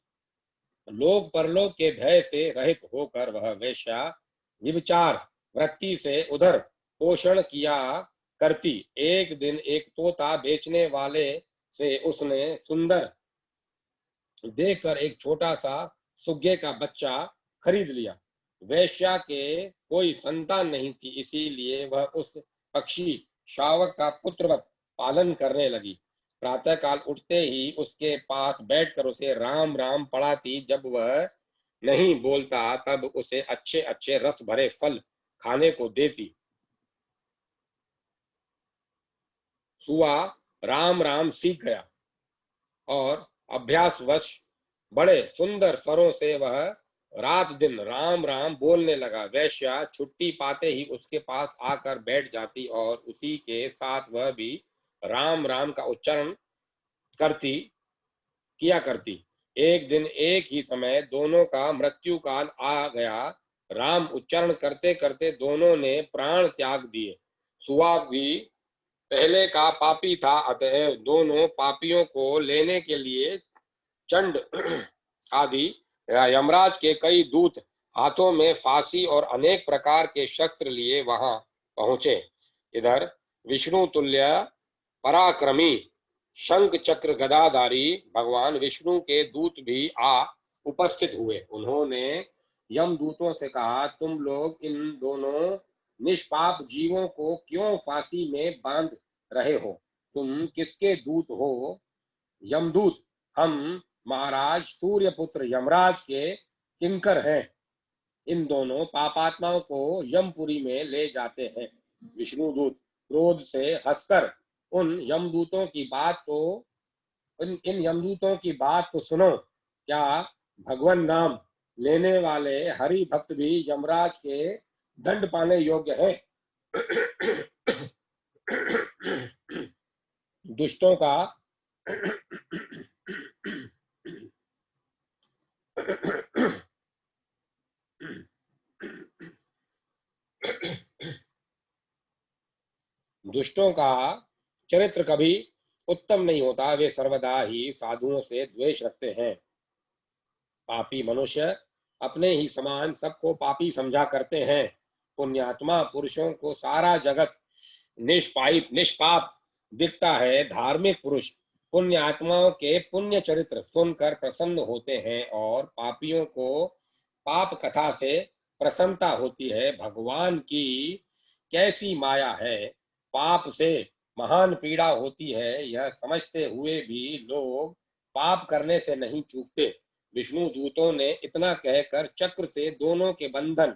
लोक परलोक के भय से रहित होकर वह वैश्या विचार वृत्ति से उधर पोषण किया करती। एक दिन एक तोता बेचने वाले से उसने सुंदर देखकर एक छोटा सा सुग्गे का बच्चा खरीद लिया। वैश्या के कोई संतान नहीं थी, इसीलिए वह उस पक्षी शावक का पुत्रवत पालन करने लगी। प्रातःकाल उठते ही उसके पास बैठकर उसे राम राम पढ़ाती। जब वह नहीं बोलता तब उसे अच्छे अच्छे रस भरे फल खाने को देती। सुआ राम राम सीख गया और अभ्यासवश बड़े सुंदर स्वरों से वह रात दिन राम राम बोलने लगा। वैश्या छुट्टी पाते ही उसके पास आकर बैठ जाती और उसी के साथ वह भी राम राम का उच्चारण किया करती। एक दिन एक ही समय दोनों का मृत्यु काल आ गया। राम उच्चारण करते करते दोनों ने प्राण त्याग दिए। सुआ भी पहले का पापी था, अतः दोनों पापियों को लेने के लिए चंड आदि यमराज के कई दूत हाथों में फांसी और अनेक प्रकार के शस्त्र लिए वहां पहुंचे। इधर विष्णु तुल्य पराक्रमी शंख चक्र गदाधारी भगवान विष्णु के दूत भी आ उपस्थित हुए। उन्होंने यमदूतों से कहा, तुम लोग इन दोनों निष्पाप जीवों को क्यों फांसी में बांध रहे हो? तुम किसके दूत हो? यमदूत, हम महाराज सूर्यपुत्र यमराज के किंकर हैं। इन दोनों पापात्माओं को यमपुरी में ले जाते हैं। विष्णुदूत क्रोध से हंसकर उन यमदूतों की बात को इन यमदूतों की बात को सुनो। क्या भगवान नाम लेने वाले हरि भक्त भी यमराज के दंड पाने योग्य हैं? दुष्टों का दुष्टों का चरित्र कभी उत्तम नहीं होता। वे सर्वदा ही साधुओं से द्वेष रखते हैं। पापी मनुष्य अपने ही समान सबको पापी समझा करते हैं। पुण्यात्मा पुरुषों को सारा जगत निष्पाप दिखता है। धार्मिक पुरुष पुण्य आत्माओं के पुण्य चरित्र सुनकर प्रसन्न होते हैं और पापियों को पाप कथा से प्रसन्नता होती है। भगवान की कैसी माया है! पाप से महान पीड़ा होती है, यह समझते हुए भी लोग पाप करने से नहीं चूकते। विष्णु दूतों ने इतना कहकर चक्र से दोनों के बंधन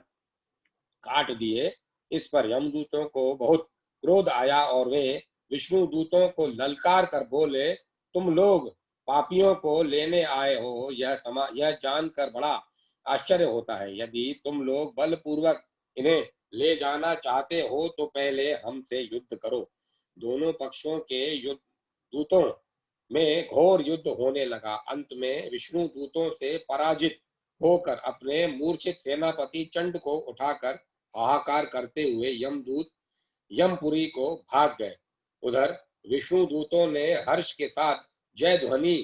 काट दिए। इस पर यमदूतों को बहुत क्रोध आया और वे विष्णु दूतों को ललकार कर बोले, तुम लोग पापियों को लेने आए हो, यह जानकर बड़ा आश्चर्य होता है। यदि तुम लोग बलपूर्वक इन्हें ले जाना चाहते हो तो पहले हमसे युद्ध करो। दोनों पक्षों के युद्ध दूतों में घोर युद्ध होने लगा। अंत में विष्णु दूतों से पराजित होकर अपने मूर्छित सेनापति चंड को उठाकर हाहाकार करते हुए यमदूत यमपुरी को भाग गए। उधर विष्णु दूतों ने हर्ष के साथ जय ध्वनि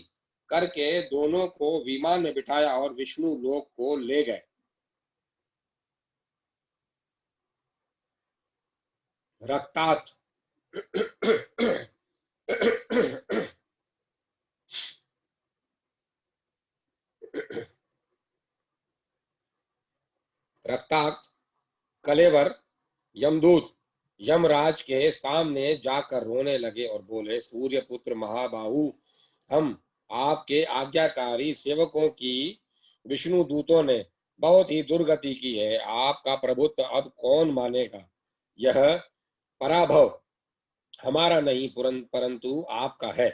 करके दोनों को विमान में बिठाया और विष्णु लोक को ले गए। रक्तात रक्तात कलेवर यमदूत यमराज के सामने जाकर रोने लगे और बोले, सूर्यपुत्र महाबाहु, हम आपके आज्ञाकारी सेवकों की विष्णु दूतों ने बहुत ही दुर्गति की है। आपका प्रभुत्व अब कौन मानेगा? यह पराभव हमारा नहीं परंतु आपका है।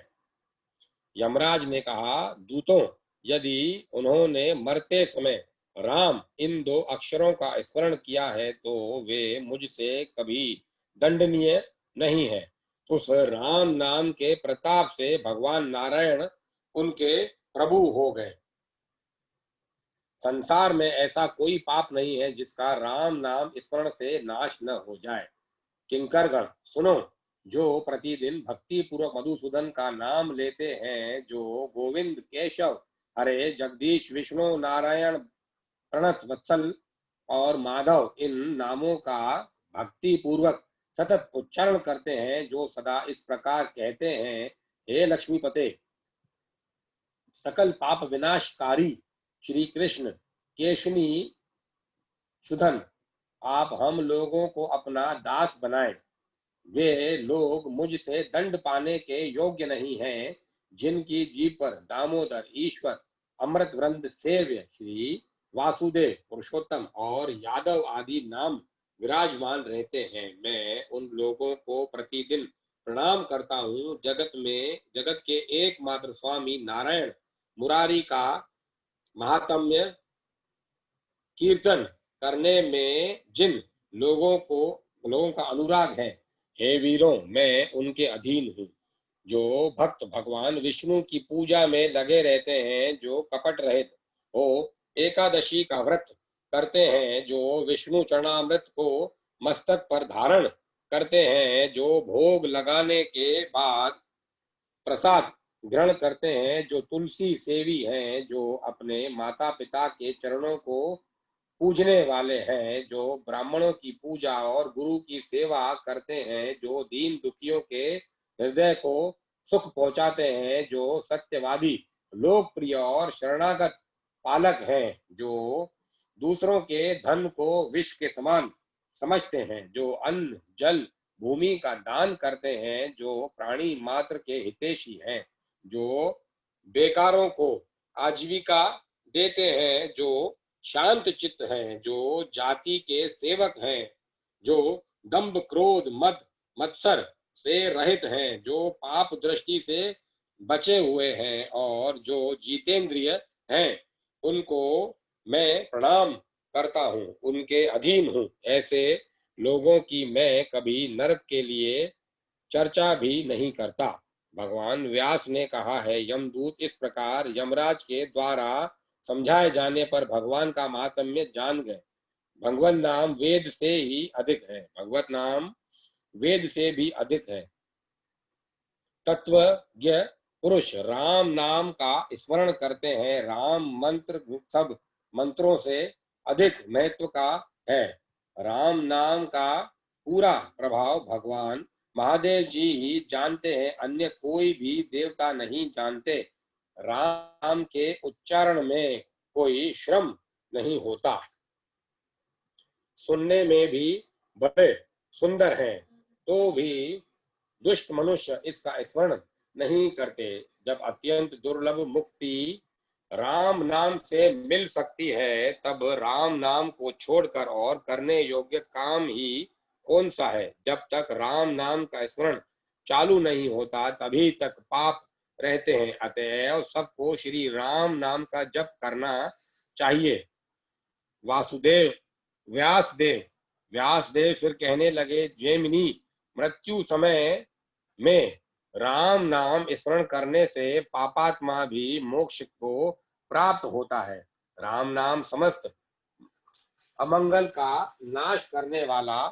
यमराज ने कहा, दूतों, यदि उन्होंने मरते समय राम इन दो अक्षरों का स्मरण किया है तो वे मुझसे कभी दंडनीय नहीं है। उस राम नाम के प्रताप से भगवान नारायण उनके प्रभु हो गए। संसार में ऐसा कोई पाप नहीं है जिसका राम नाम स्मरण से नाश न हो जाए। किंकरगण सुनो, जो प्रतिदिन भक्ति पूर्वक मधुसूदन का नाम लेते हैं, जो गोविंद केशव हरे जगदीश विष्णु नारायण प्रणत वत्सल और माधव इन नामों का भक्ति पूर्वक सतत उच्चारण करते हैं, जो सदा इस प्रकार कहते हैं, हे लक्ष्मीपते, सकल पाप विनाशकारी श्री कृष्ण केशनी सुधन, आप हम लोगों को अपना दास बनाए। वे लोग मुझसे दंड पाने के योग्य नहीं हैं, जिनकी जीभ पर दामोदर, ईश्वर, अमृत वृंद सेव्य, श्री वासुदेव, पुरुषोत्तम और यादव आदि नाम विराजमान रहते हैं। मैं उन लोगों को प्रतिदिन प्रणाम करता हूँ। जगत के एकमात्र स्वामी नारायण मुरारी का महात्म्य कीर्तन करने में जिन लोगों का अनुराग है, हे वीरों, मैं उनके अधीन हूँ। जो भक्त भगवान विष्णु की पूजा में लगे रहते हैं, जो कपट रहित हो एकादशी का व्रत करते हैं, जो विष्णु चरणामृत को मस्तक पर धारण करते हैं, जो भोग लगाने के बाद प्रसाद ग्रहण करते हैं, जो तुलसी सेवी हैं, जो अपने माता पिता के चरणों को पूजने वाले हैं, जो ब्राह्मणों की पूजा और गुरु की सेवा करते हैं, जो दीन दुखियों के हृदय को सुख पहुंचाते हैं, जो सत्यवादी, लोकप्रिय और शरणागत पालक हैं, जो दूसरों के धन को विष के समान समझते हैं, जो अन्न जल भूमि का दान करते हैं, जो प्राणी मात्र के हितैषी हैं, जो बेकारों को आजीविका देते हैं, जो शांत चित्त हैं, जो जाति के सेवक हैं, जो दंभ क्रोध मद मत्सर से रहित हैं, जो पाप दृष्टि से बचे हुए हैं और जो जीतेंद्रिय हैं, उनको मैं प्रणाम करता हूँ, उनके अधीन हूँ। ऐसे लोगों की मैं कभी नरक के लिए चर्चा भी नहीं करता। भगवान व्यास ने कहा है, यमदूत इस प्रकार यमराज के द्वारा समझाए जाने पर भगवान का महात्म्य जान गए। भगवत नाम वेद से ही अधिक है, भगवत नाम वेद से भी अधिक है। तत्वज्ञ पुरुष राम नाम का स्मरण करते हैं। राम मंत्र सब मंत्रों से अधिक महत्व का है। राम नाम का पूरा प्रभाव भगवान महादेव जी ही जानते हैं, अन्य कोई भी देवता नहीं जानते। राम के उच्चारण में कोई श्रम नहीं होता। सुनने में भी बड़े सुंदर हैं, तो भी दुष्ट मनुष्य इसका स्मरण नहीं करते। जब अत्यंत दुर्लभ मुक्ति राम नाम से मिल सकती है, तब राम नाम को छोड़कर और करने योग्य काम ही कौन सा है। जब तक राम नाम का स्मरण चालू नहीं होता, तभी तक पाप रहते हैं। अतएव सबको श्री राम नाम का जप करना चाहिए। वासुदेव व्यासदेव फिर कहने लगे, जैमिनी, मृत्यु समय में राम नाम स्मरण करने से पापात्मा भी मोक्ष को प्राप्त होता है। राम नाम समस्त अमंगल का नाश करने वाला,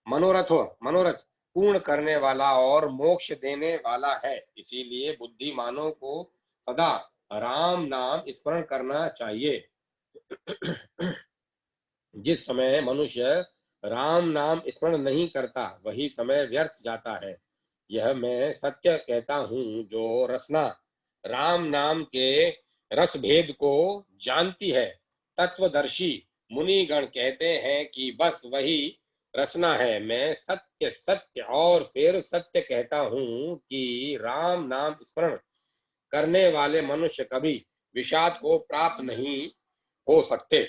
मनोरथ पूर्ण करने वाला और मोक्ष देने वाला है। इसीलिए बुद्धिमानों को सदा राम नाम स्मरण करना चाहिए। जिस समय मनुष्य राम नाम स्मरण नहीं करता, वही समय व्यर्थ जाता है। यह मैं सत्य कहता हूँ। जो रसना राम नाम के रस भेद को जानती है, तत्वदर्शी मुनिगण कहते हैं कि बस वही रसना है। मैं सत्य सत्य और फिर सत्य कहता हूँ कि राम नाम स्मरण करने वाले मनुष्य कभी विषाद को प्राप्त नहीं हो सकते।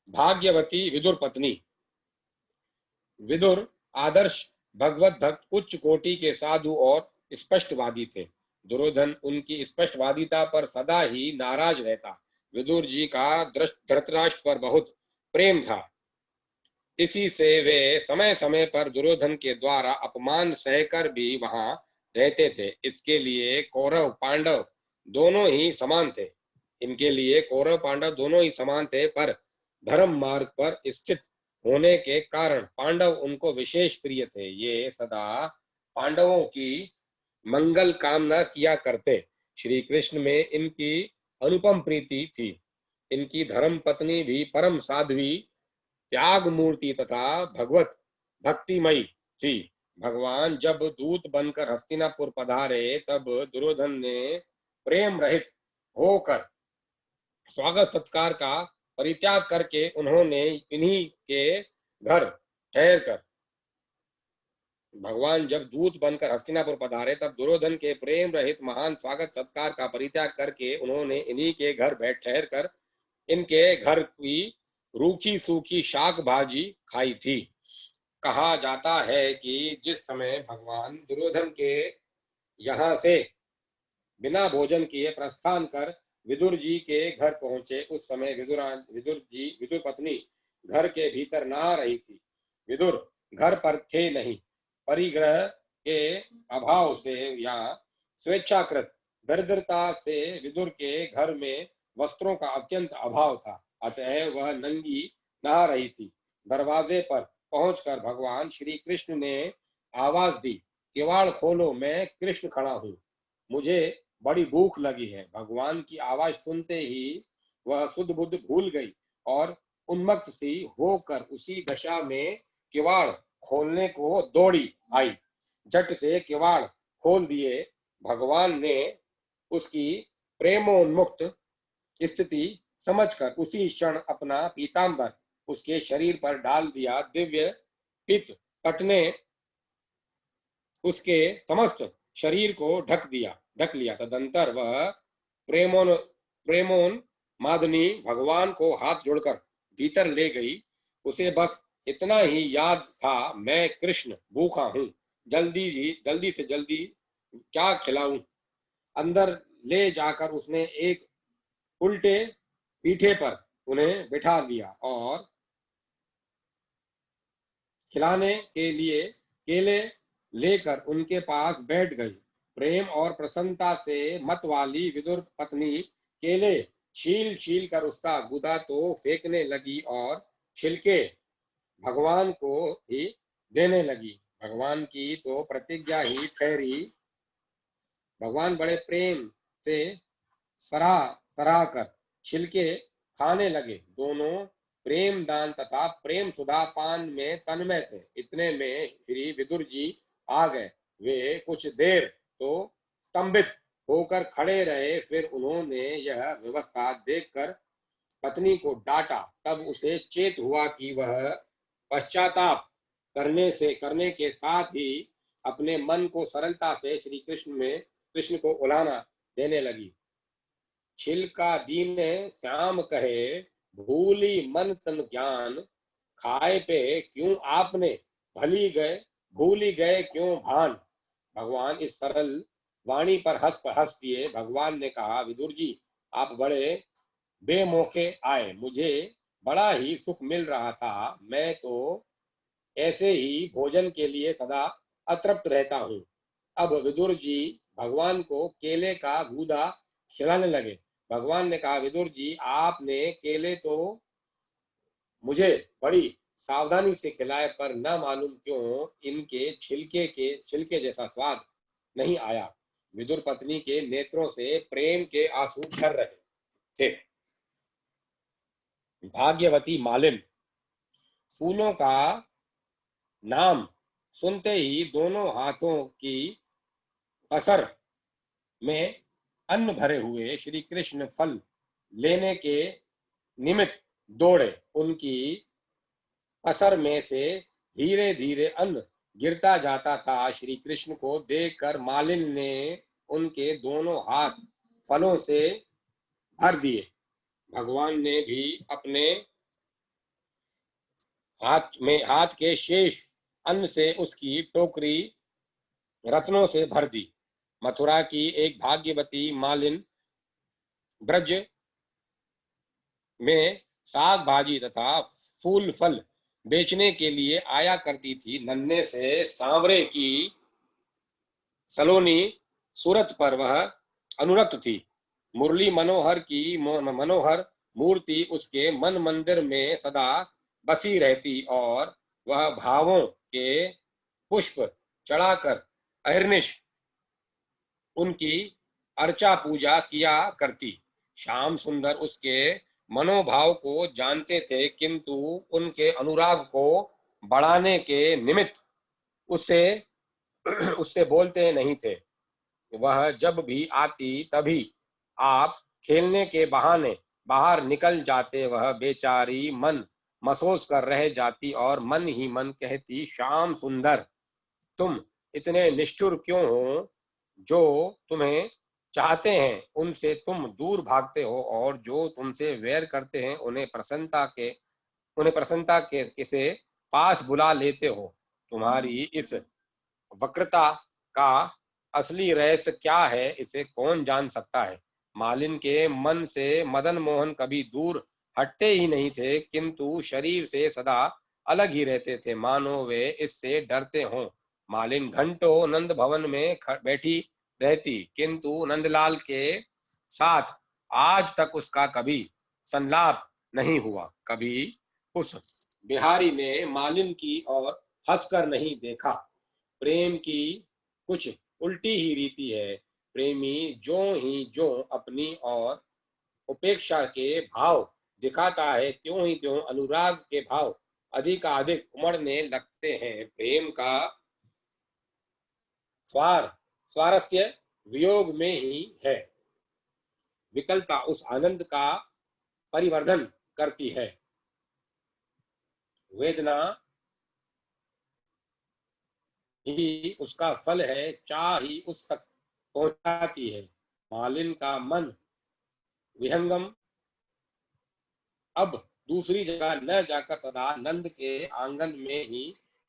भाग्यवती विदुर पत्नी। विदुर आदर्श भगवत भक्त, उच्च कोटि के साधु और स्पष्टवादी थे। दुर्योधन उनकी स्पष्टवादिता पर सदा ही नाराज रहता। विदुर जी का धृतराष्ट्र पर बहुत प्रेम था। इसी से वे समय समय पर दुर्योधन के द्वारा अपमान सहकर भी वहां रहते थे। इसके लिए कौरव पांडव दोनों ही समान थे। इनके लिए कौरव पांडव दोनों ही समान थे, पर धर्म मार्ग पर स्थित होने के कारण पांडव उनको विशेष प्रिय थे। ये सदा पांडवों की मंगल कामना किया करते। श्री कृष्ण में इनकी अनुपम प्रीति थी। इनकी धर्म पत्नी भी परम साध्वी, त्याग मूर्ति तथा भगवत भक्तिमयी थी। भगवान जब दूत बनकर हस्तिनापुर पधारे, तब दुर्योधन ने प्रेम रहित होकर स्वागत सत्कार का परित्याग करके उन्होंने इन्हीं के घर ठहरकर भगवान जब दूत बनकर हस्तिनापुर पधारे, तब दुर्योधन के प्रेम रहित महान स्वागत सत्कार का परित्याग करके उन्होंने इन्हीं के घर ठहर कर इनके घर की रूखी सूखी शाक भाजी खाई थी। कहा जाता है कि जिस समय भगवान दुर्योधन के यहाँ से बिना भोजन किए प्रस्थान कर विदुर जी के घर पहुंचे, उस समय विदुर पत्नी घर के भीतर नहा रही थी। विदुर घर पर थे नहीं। परिग्रह के अभाव से या स्वेच्छाकृत दरिद्रता से विदुर के घर में वस्त्रों का अत्यंत अभाव था। अतः वह नंगी नहा रही थी। दरवाजे पर पहुंचकर भगवान श्री कृष्ण ने आवाज दी, किवाड़ खोलो, मैं कृष्ण खड़ा हूँ, मुझे बड़ी भूख लगी है। भगवान की आवाज सुनते ही वह सुध बुध भूल गई और उन्मत्त सी होकर उसी दशा में किवाड़ खोलने को दौड़ी आई। झट से किवाड़ खोल दिए। भगवान ने उसकी प्रेमोन्मुक्त स्थिति समझकर उसी क्षण अपना पीतांबर उसके शरीर पर डाल दिया। दिव्य पित्त पट ने उसके समस्त शरीर को ढक लिया। तदंतर वह प्रेमोन मादनी भगवान को हाथ जोड़कर भीतर ले गई। उसे बस इतना ही याद था, मैं कृष्ण भूखा हूँ, जल्दी से जल्दी क्या खिलाऊं। अंदर ले जाकर उसने एक उल्टे पीठे पर उन्हें बिठा दिया और खिलाने के लिए केले लेकर उनके पास बैठ गई। प्रेम और प्रसन्नता से मत वाली विदुर पत्नी केले छील छील कर उसका गुदा तो फेंकने लगी और छिलके भगवान को ही देने लगी। भगवान की तो प्रतिज्ञा ही ठहरी। भगवान बड़े प्रेम से सराह कर छिलके खाने लगे। दोनों प्रेम दान तथा प्रेम सुधा पान में तन्मय थे। इतने में श्री विदुर जी आ गए। वे कुछ देर तो स्तंभित होकर खड़े रहे, फिर उन्होंने यह व्यवस्था देखकर पत्नी को डांटा। तब उसे चेत हुआ कि वह पश्चाताप करने के साथ ही अपने मन को सरलता से श्री कृष्ण को उलाना देने लगी। छिलका दीन श्याम कहे, भूली मन तन ज्ञान, खाए पे क्यों आपने भूली गए क्यों भान। भगवान इस सरल वाणी पर हंस दिए। भगवान ने कहा, विदुर जी, आप बड़े बेमौके आए, मुझे बड़ा ही सुख मिल रहा था। मैं तो ऐसे ही भोजन के लिए सदा अतृप्त रहता हूँ। अब विदुर जी भगवान को केले का गूदा खिलाने लगे। भगवान ने कहा, विदुर जी, आपने केले तो मुझे बड़ी सावधानी से खिलाए, पर न मालूम क्यों इनके छिलके जैसा स्वाद नहीं आया। विदुर पत्नी के नेत्रों से प्रेम के आंसू झर रहे थे। भाग्यवती मालिन। फूलों का नाम सुनते ही दोनों हाथों की पसर में अन्न भरे हुए श्री कृष्ण फल लेने के निमित्त दौड़े। उनकी पसर में से धीरे धीरे अन्न गिरता जाता था। श्री कृष्ण को देखकर मालिन ने उनके दोनों हाथ फलों से भर दिए। भगवान ने भी अपने हाथ के शेष अन्न से उसकी टोकरी रत्नों से भर दी। मथुरा की एक भाग्यवती मालिन ब्रज में साग भाजी तथा फूल फल बेचने के लिए आया करती थी। नन्हे से सांवरे की सलोनी सूरत पर वह अनुरक्त थी। मुरली मनोहर मूर्ति उसके मन मंदिर में सदा बसी रहती और वह भावों के पुष्प चढ़ाकर अहर्निश उनकी अर्चा पूजा किया करती। श्याम सुंदर उसके मनोभाव को जानते थे, किंतु उनके अनुराग को बढ़ाने के निमित्त उससे उससे बोलते नहीं थे। वह जब भी आती तभी आप खेलने के बहाने बाहर निकल जाते। वह बेचारी मन महसूस कर रह जाती और मन ही मन कहती, श्याम सुंदर, तुम इतने निष्ठुर क्यों हो। जो तुम्हें चाहते हैं उनसे तुम दूर भागते हो और जो तुमसे वैर करते हैं उन्हें प्रसन्नता के से पास बुला लेते हो। तुम्हारी इस वक्रता का असली रहस्य क्या है, इसे कौन जान सकता है। मालिन के मन से मदन मोहन कभी दूर हटते ही नहीं थे, किंतु शरीर से सदा अलग ही रहते थे, मानो वे इससे डरते हों। मालिन घंटों नंद भवन में बैठी रहती, किंतु नंदलाल के साथ आज तक उसका कभी संलाप नहीं हुआ। कभी उस बिहारी ने मालिन की ओर हंसकर नहीं देखा। प्रेम की कुछ उल्टी ही रीति है। प्रेमी जो अपनी और उपेक्षा के भाव दिखाता है, त्यों ही त्यों अनुराग के भाव अधिकाधिक उमड़ने लगते हैं। प्रेम का स्वारस्य वियोग में ही है। विकलता उस आनंद का परिवर्धन करती है। वेदना ही उसका फल है, चाह ही उस तक पहुंचाती है। मालिन का मन विहंगम अब दूसरी जगह न जाकर सदा नंद के आंगन में ही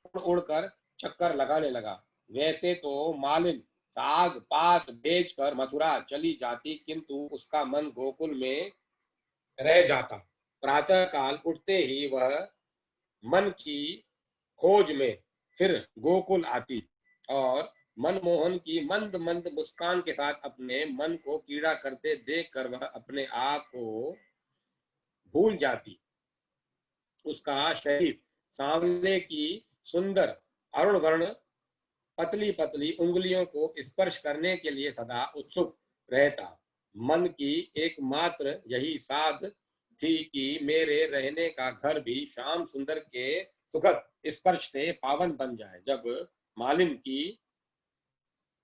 उड़ उड़कर चक्कर लगाने लगा। वैसे तो मालिन साग पात बेचकर मथुरा चली जाती, किंतु उसका मन गोकुल में रह जाता। प्रातः काल उठते ही वह मन की खोज में फिर गोकुल आती और मनमोहन की मंद मंद मुस्कान के साथ अपने मन को पीड़ा करते देखकर वह अपने आप को भूल जाती। उसका शरीर सांवले की सुंदर अरुण वर्ण पतली पतली उंगलियों को स्पर्श करने के लिए सदा उत्सुक रहता। मन की एकमात्र यही साध थी कि मेरे रहने का घर भी श्याम सुंदर के सुखद स्पर्श से पावन बन जाए। जब मालिन की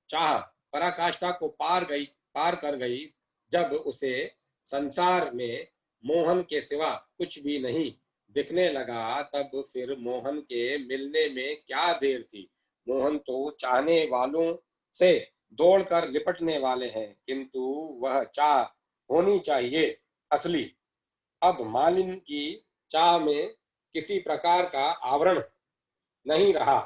चाह पराकाष्ठा को पार कर गई, जब उसे संसार में मोहन के सिवा कुछ भी नहीं दिखने लगा, तब फिर मोहन के मिलने में क्या देर थी। मोहन तो चाहने वालों से दौड़कर लिपटने वाले हैं, किंतु वह चाह होनी चाहिए असली। अब मालिन की चाह में किसी प्रकार का आवरण नहीं रहा।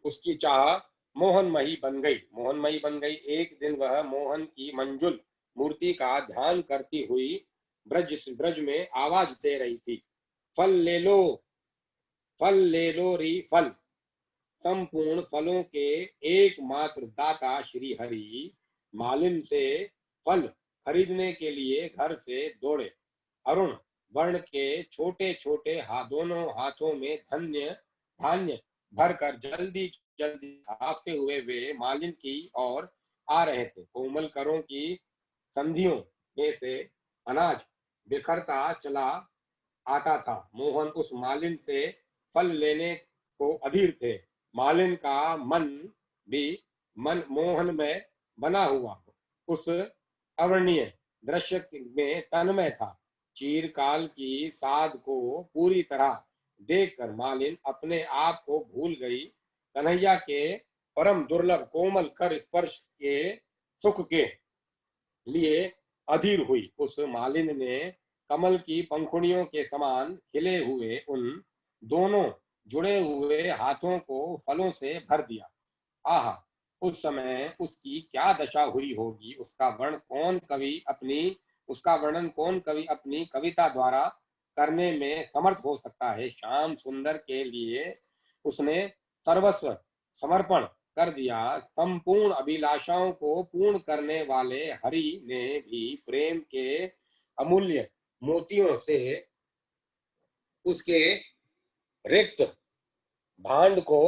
उसकी चाह मोहनमयी बन गई। एक दिन वह मोहन की मंजुल मूर्ति का ध्यान करती हुई ब्रज में आवाज दे रही थी, फल ले लो, फल ले लो री फल। संपूर्ण फलों के एकमात्र दाता श्री हरि मालिन से फल खरीदने के लिए घर से दौड़े। अरुण वर्ण के छोटे छोटे दोनों हाथों में धान्य भरकर जल्दी जल्दी भागते हुए वे मालिन की ओर आ रहे थे। कोमल करों की संधियों में से अनाज बिखरता चला आता था। मोहन उस मालिन से फल लेने को अधीर थे। मालिन का मन भी मन मोहन में बना हुआ उस अवर्णीय दृश्य में तन्मय था। चीरकाल की साध को पूरी तरह देखकर मालिन अपने आप को भूल गई। कन्हैया के परम दुर्लभ कोमल कर स्पर्श के सुख के लिए अधीर हुई। उस मालिन ने कमल की पंखुड़ियों के समान खिले हुए उन दोनों जुड़े हुए हाथों को फलों से भर दिया। आह, उस समय उसकी क्या दशा हुई होगी। उसका वर्णन कौन कवि अपनी कविता द्वारा करने में समर्थ हो सकता है। श्याम सुंदर के लिए उसने सर्वस्व समर्पण कर दिया। संपूर्ण अभिलाषाओं को पूर्ण करने वाले हरि ने भी प्रेम के अमूल्य मोतियों से उसके रिक्त भांड को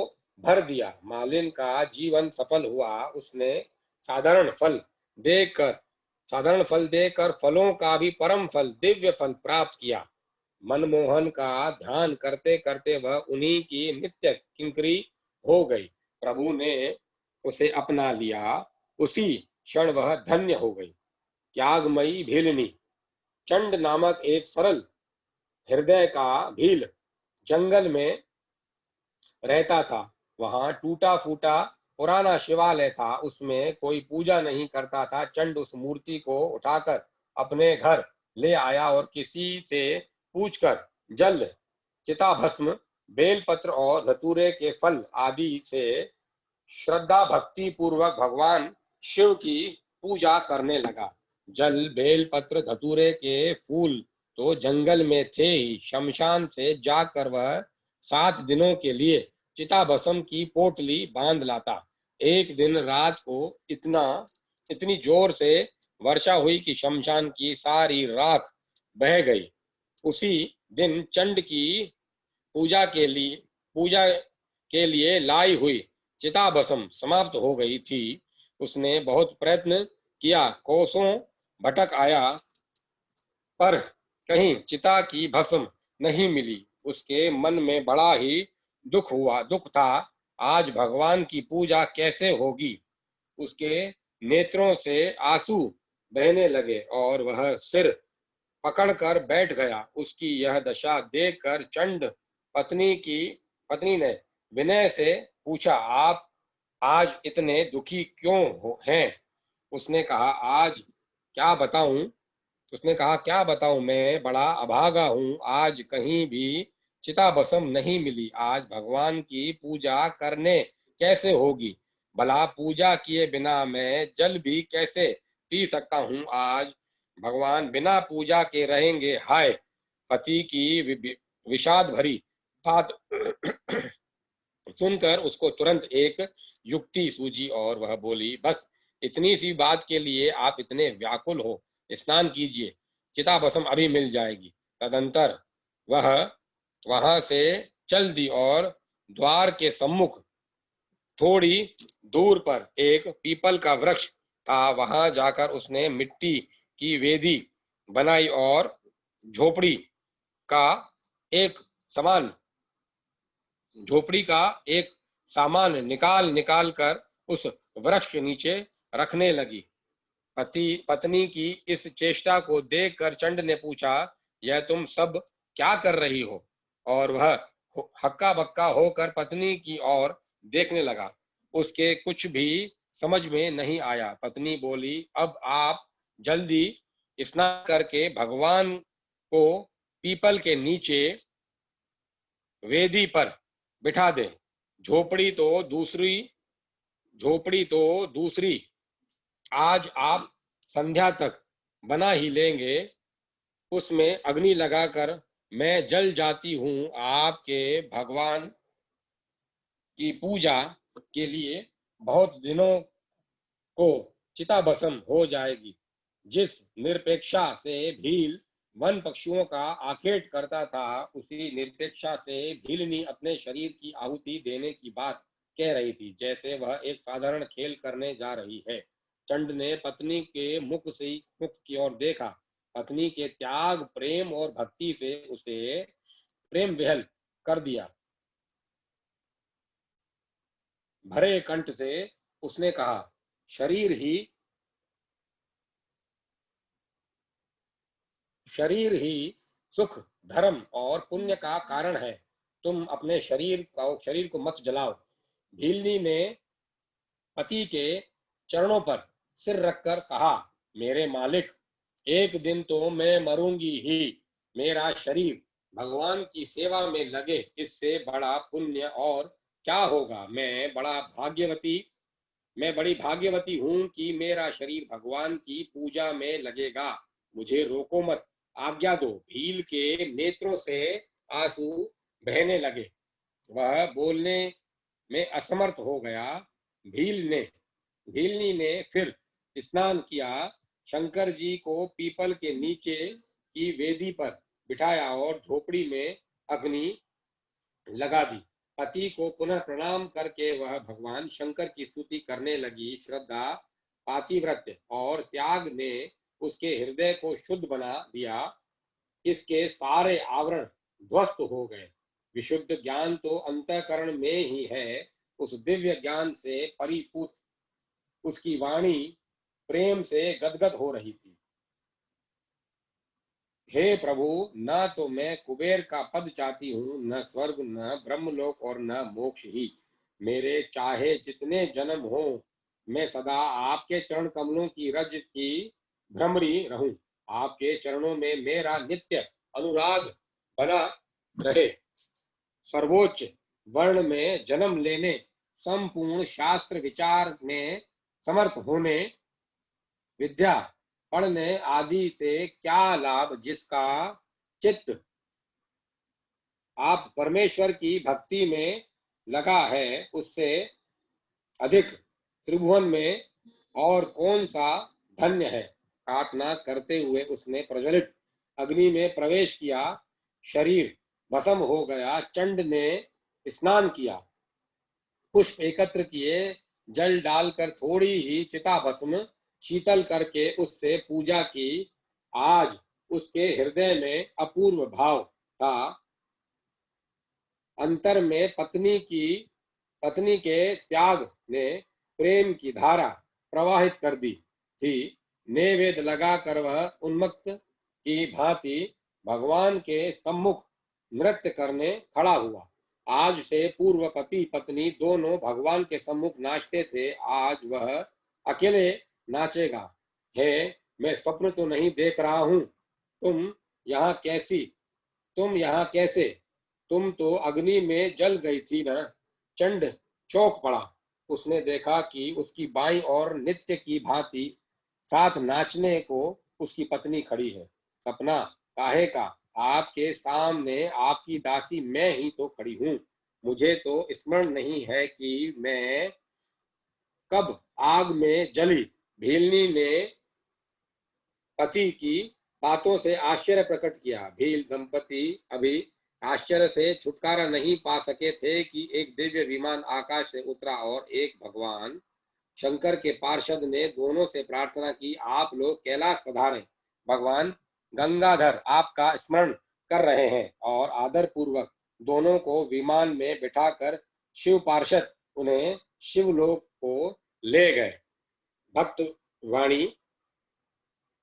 भर दिया। मालिन का जीवन सफल हुआ। उसने साधारण फल देकर फलों का भी परम फल दिव्य फल प्राप्त किया। मनमोहन का ध्यान करते करते वह उन्हीं की नित्य किंकरी हो गई। प्रभु ने उसे अपना लिया। उसी क्षण वह धन्य हो गई। त्यागमयी भीलनी चंड नामक एक सरल हृदय का भील जंगल में रहता था। वहां टूटा फूटा पुराना शिवालय था। उसमें कोई पूजा नहीं करता था। चंड उस मूर्ति को उठाकर अपने घर ले आया और किसी से पूछकर जल, चिताभस्म, बेलपत्र और धतूरे के फल आदि से श्रद्धा भक्ति पूर्वक भगवान शिव की पूजा करने लगा। जल, बेलपत्र, धतूरे के फूल तो जंगल में थे ही। शमशान से जाकर वह 7 दिनों के लिए चिताभस्म की पोटली बांध लाता। एक दिन रात को इतनी जोर से वर्षा हुई कि शमशान की सारी राख बह गई। उसी दिन चंड की पूजा के लिए लाई हुई चिताभस्म समाप्त हो गई थी। उसने बहुत प्रयत्न किया, कोसों भटक आया, पर कहीं चिता की भस्म नहीं मिली। उसके मन में बड़ा ही दुख था। आज भगवान की पूजा कैसे होगी? उसके नेत्रों से आंसू बहने लगे और वह सिर पकड़कर बैठ गया। उसकी यह दशा देखकर चंड पत्नी ने विनय से पूछा, आप आज इतने दुखी क्यों हैं? उसने कहा, क्या बताऊं, मैं बड़ा अभागा हूँ। आज कहीं भी चिताभस्म नहीं मिली। आज भगवान की पूजा करने कैसे होगी? भला पूजा किए बिना मैं जल भी कैसे पी सकता हूँ? आज भगवान बिना पूजा के रहेंगे। हाय! पति की विषाद भरी बात सुनकर उसको तुरंत एक युक्ति सूझी और वह बोली, बस इतनी सी बात के लिए आप इतने व्याकुल हो? स्नान कीजिए, चिताभस्म अभी मिल जाएगी। तदंतर वह वहां से चल दी और द्वार के सम्मुख थोड़ी दूर पर एक पीपल का वृक्ष था। वहां जाकर उसने मिट्टी की वेदी बनाई और झोपड़ी का एक समान झोपड़ी का एक सामान निकाल निकाल कर उस वृक्ष के नीचे रखने लगी। पत्नी की इस चेष्टा को देखकर चंड ने पूछा, यह तुम सब क्या कर रही हो? और वह हक्का बक्का होकर पत्नी की ओर देखने लगा। उसके कुछ भी समझ में नहीं आया। पत्नी बोली, अब आप जल्दी स्नान करके भगवान को पीपल के नीचे वेदी पर बिठा दे। झोपड़ी तो दूसरी आज आप संध्या तक बना ही लेंगे। उसमें अग्नि लगाकर मैं जल जाती हूँ। आपके भगवान की पूजा के लिए बहुत दिनों को चिताभस्म हो जाएगी। जिस निरपेक्षा से भील वन पक्षियों का आखेट करता था, उसी निरपेक्षा से भीलनी अपने शरीर की आहुति देने की बात कह रही थी, जैसे वह एक साधारण खेल करने जा रही है। चंड ने पत्नी के मुख की ओर देखा। पत्नी के त्याग, प्रेम और भक्ति से उसे प्रेम विहल कर दिया। भरे कंठ से उसने कहा, शरीर ही सुख, धर्म और पुण्य का कारण है। तुम अपने शरीर को मत जलाओ। भीलनी ने पति के चरणों पर सिर रखकर कहा, मेरे मालिक, एक दिन तो मैं मरूंगी ही। मेरा शरीर भगवान की सेवा में लगे, इससे बड़ा पुण्य और क्या होगा? मैं बड़ी भाग्यवती हूँ कि मेरा शरीर भगवान की पूजा में लगेगा। मुझे रोको मत, आज्ञा दो। भील के नेत्रों से आंसू बहने लगे। वह बोलने में असमर्थ हो गया। भीलनी ने फिर स्नान किया, शंकर जी को पीपल के नीचे की वेदी पर बिठाया और झोपड़ी में अग्नि लगा दी। पति को पुनः प्रणाम करके वह भगवान शंकर की स्तुति करने लगी। श्रद्धा, पातिव्रत्य और त्याग ने उसके हृदय को शुद्ध बना दिया। इसके सारे आवरण ध्वस्त हो गए। विशुद्ध ज्ञान तो अंतःकरण में ही है। उस दिव्य ज्ञान से परिपूत उसकी वाणी प्रेम से गदगद हो रही थी। हे प्रभु, न तो मैं कुबेर का पद चाहती हूँ, न स्वर्ग, न ब्रह्मलोक और न मोक्ष ही। मेरे चाहे जितने जन्म हो, मैं सदा आपके चरण कमलों की रज की भ्रमरी रहूं। आपके चरणों में मेरा नित्य अनुराग बना रहे। सर्वोच्च वर्ण में जन्म लेने, संपूर्ण शास्त्र विचार में समर्थ होने, विद्या पढ़ने आदि से क्या लाभ, जिसका चित्त आप परमेश्वर की भक्ति में लगा है, उससे अधिक त्रिभुवन में और कौन सा धन्य है? प्रार्थना करते हुए उसने प्रज्वलित अग्नि में प्रवेश किया। शरीर भस्म हो गया। चंड ने स्नान किया, पुष्प एकत्र किए, जल डालकर थोड़ी ही चिता भस्म शीतल करके उससे पूजा की। आज उसके हृदय में अपूर्व भाव था। अंतर में पत्नी के त्याग ने प्रेम की धारा प्रवाहित कर दी थी। नैवेद्य लगाकर वह उन्मत्त की भांति भगवान के सम्मुख नृत्य करने खड़ा हुआ। आज से पूर्व पति पत्नी दोनों भगवान के सम्मुख नाचते थे, आज वह अकेले नाचेगा। हे, मैं स्वप्न तो नहीं देख रहा हूं। तुम यहाँ कैसी तुम यहाँ कैसे? तुम तो अग्नि में जल गई थी ना। चंड चौंक पड़ा। उसने देखा कि उसकी बाईं ओर नित्य की भांति साथ नाचने को उसकी पत्नी खड़ी है। सपना, काहे का? आपके सामने आपकी दासी मैं ही तो खड़ी हूं। मुझे तो स्मरण नहीं है कि मैं कब आग में जली। भीलनी ने पति की बातों से आश्चर्य प्रकट किया। भील दंपति अभी आश्चर्य से छुटकारा नहीं पा सके थे कि एक दिव्य विमान आकाश से उतरा और एक भगवान शंकर के पार्षद ने दोनों से प्रार्थना की, आप लोग कैलाश पधारें। भगवान गंगाधर आपका स्मरण कर रहे हैं। और आदर पूर्वक दोनों को विमान में बिठाकर शिव पार्षद उन्हें शिवलोक को ले गए। भक्त वाणी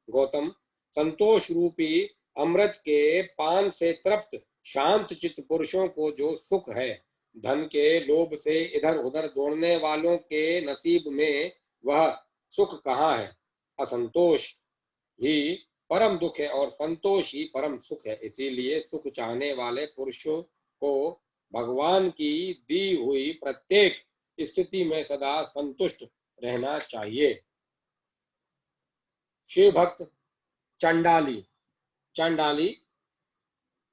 गौतम, संतोष रूपी अमृत के पान से तृप्त शांत चित्त पुरुषों को जो सुख है, धन के लोभ से इधर उधर दौड़ने वालों के नसीब में वह सुख कहाँ है? असंतोष ही परम दुख है और संतोष ही परम सुख है। इसीलिए सुख चाहने वाले पुरुषों को भगवान की दी हुई प्रत्येक स्थिति में सदा संतुष्ट रहना चाहिए। शिव भक्त चंडाली। चंडाली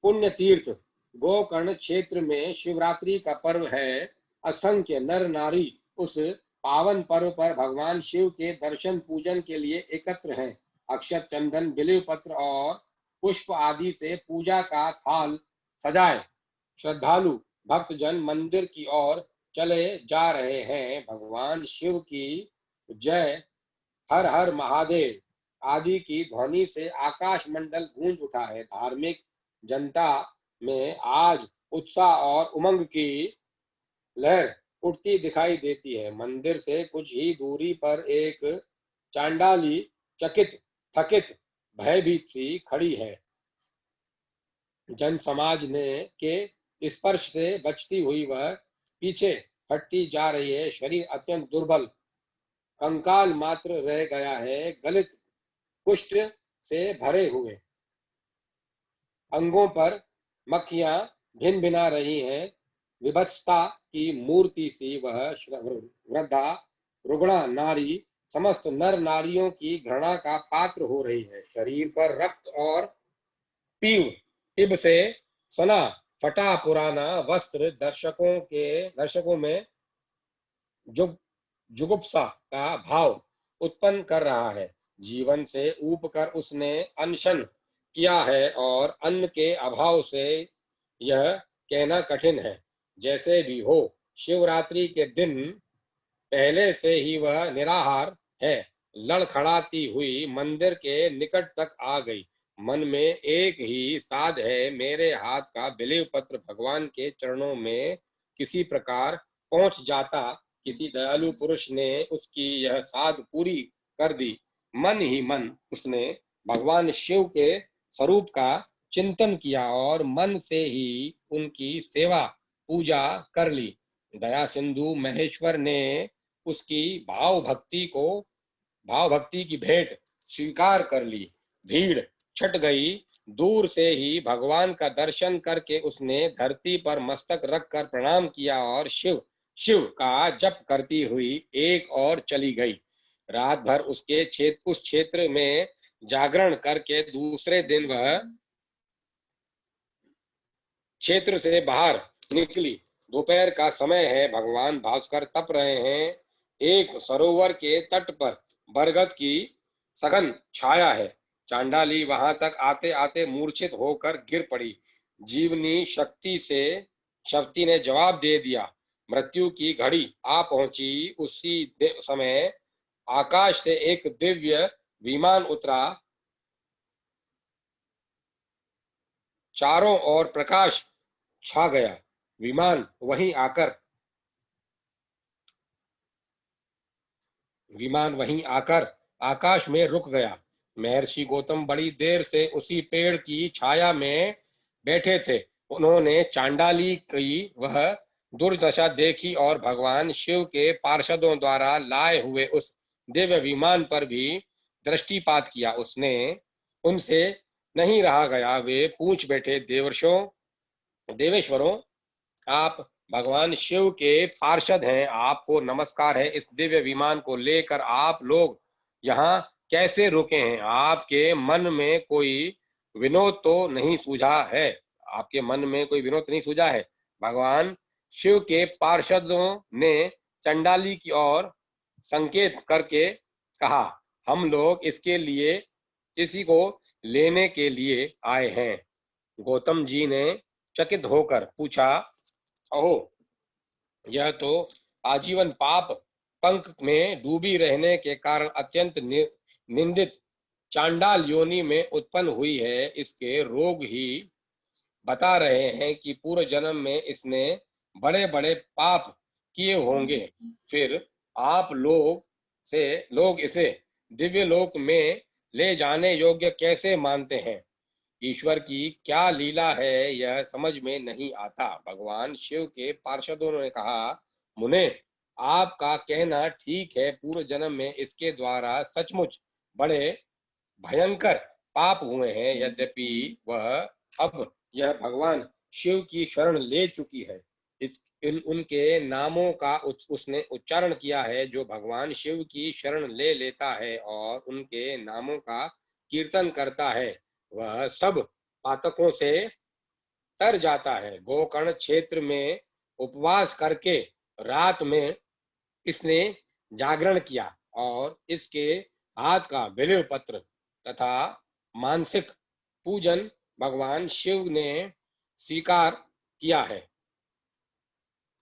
पुण्य तीर्थ गोकर्ण क्षेत्र में शिवरात्रि का पर्व है। असंख्य नर नारी उस पावन पर्व पर भगवान शिव के दर्शन पूजन के लिए एकत्र हैं। अक्षत, चंदन, बिल्व पत्र और पुष्प आदि से पूजा का थाल सजाए श्रद्धालु भक्तजन मंदिर की ओर चले जा रहे हैं। भगवान शिव की जय, हर हर महादेव आदि की ध्वनि से आकाश मंडल गूंज उठा है। धार्मिक जनता में आज उत्साह और उमंग की लहर उठती दिखाई देती है। मंदिर से कुछ ही दूरी पर एक चांडाली चकित, थकित, भयभीत सी खड़ी है। जन समाज ने के स्पर्श से बचती हुई वह पीछे हटती जा रही है। शरीर अत्यंत दुर्बल, कंकाल मात्र रह गया है। गलित कुष्ठ से भरे हुए अंगों पर मक्खियां भिन भिना रही हैं। विभत्सता की मूर्ति सी वह वृद्धा रुग्णा नारी समस्त नर नारियों की घृणा का पात्र हो रही है। शरीर पर रक्त और पिब से सना फटा पुराना वस्त्र दर्शकों में जुग जुगुप्सा का भाव उत्पन्न कर रहा है। जीवन से ऊब कर उसने अनशन किया है और अन्न के अभाव से यह कहना कठिन है। जैसे भी हो, शिवरात्रि के दिन पहले से ही वह निराहार है। लड़खड़ाती हुई मंदिर के निकट तक आ गई। मन में एक ही साध है, मेरे हाथ का बिल्व पत्र भगवान के चरणों में किसी प्रकार पहुंच जाता। किसी दयालु पुरुष ने उसकी यह साध पूरी कर दी। मन ही मन उसने भगवान शिव के स्वरूप का चिंतन किया और मन से ही उनकी सेवा पूजा कर ली। दया सिंधु महेश्वर ने उसकी भाव भक्ति की भेंट स्वीकार कर ली। भीड़ छट गई। दूर से ही भगवान का दर्शन करके उसने धरती पर मस्तक रखकर प्रणाम किया और शिव शिव का जप करती हुई एक और चली गई। रात भर उस क्षेत्र में जागरण करके दूसरे दिन वह क्षेत्र से बाहर निकली। दोपहर का समय है। भगवान भास्कर तप रहे हैं। एक सरोवर के तट पर बरगद की सघन छाया है। चांडाली वहां तक आते आते मूर्छित होकर गिर पड़ी। जीवनी शक्ति ने जवाब दे दिया। मृत्यु की घड़ी आ पहुंची। उसी समय आकाश से एक दिव्य विमान उतरा। चारों ओर प्रकाश छा गया। विमान वहीं आकर आकाश में रुक गया। महर्षि गौतम बड़ी देर से उसी पेड़ की छाया में बैठे थे। उन्होंने चांडाली की वह दुर्दशा देखी और भगवान शिव के पार्षदों द्वारा लाए हुए उस दिव्य विमान पर भी दृष्टिपात किया। उसने उनसे नहीं रहा गया। वे पूछ बैठे, देवेश्वरों, आप भगवान शिव के पार्षद हैं, आपको नमस्कार है। इस दिव्य विमान को लेकर आप लोग यहाँ कैसे रुके हैं? आपके मन में कोई विनोद तो नहीं सूझा है? आपके मन में कोई विनोद नहीं सूझा है? भगवान शिव के पार्षदों ने चंडाली की ओर संकेत करके कहा, हम लोग इसके लिए किसी को लेने के लिए आए हैं। गौतम जी ने चकित होकर पूछा, अहो, यह तो आजीवन पाप पंख में डूबी रहने के कारण अत्यंत निंदित चांडाल योनि में उत्पन्न हुई है। इसके रोग ही बता रहे हैं कि पूर्व जन्म में इसने बड़े बड़े पाप किए होंगे। फिर आप लोग इसे दिव्य लोक में ले जाने योग्य कैसे मानते हैं? ईश्वर की क्या लीला है, यह समझ में नहीं आता। भगवान शिव के पार्षदों ने कहा, मुने, आपका कहना ठीक है। पूर्व जन्म में इसके द्वारा सचमुच बड़े भयंकर पाप हुए हैं। यद्यपि वह अब यह भगवान शिव की शरण ले चुकी है। उनके नामों का उसने उच्चारण किया है। जो भगवान शिव की शरण ले लेता है और उनके नामों का कीर्तन करता है, वह सब पातकों से तर जाता है। गोकर्ण क्षेत्र में उपवास करके रात में इसने जागरण किया और इसके हाथ का बिल्व पत्र तथा मानसिक पूजन भगवान शिव ने स्वीकार किया है।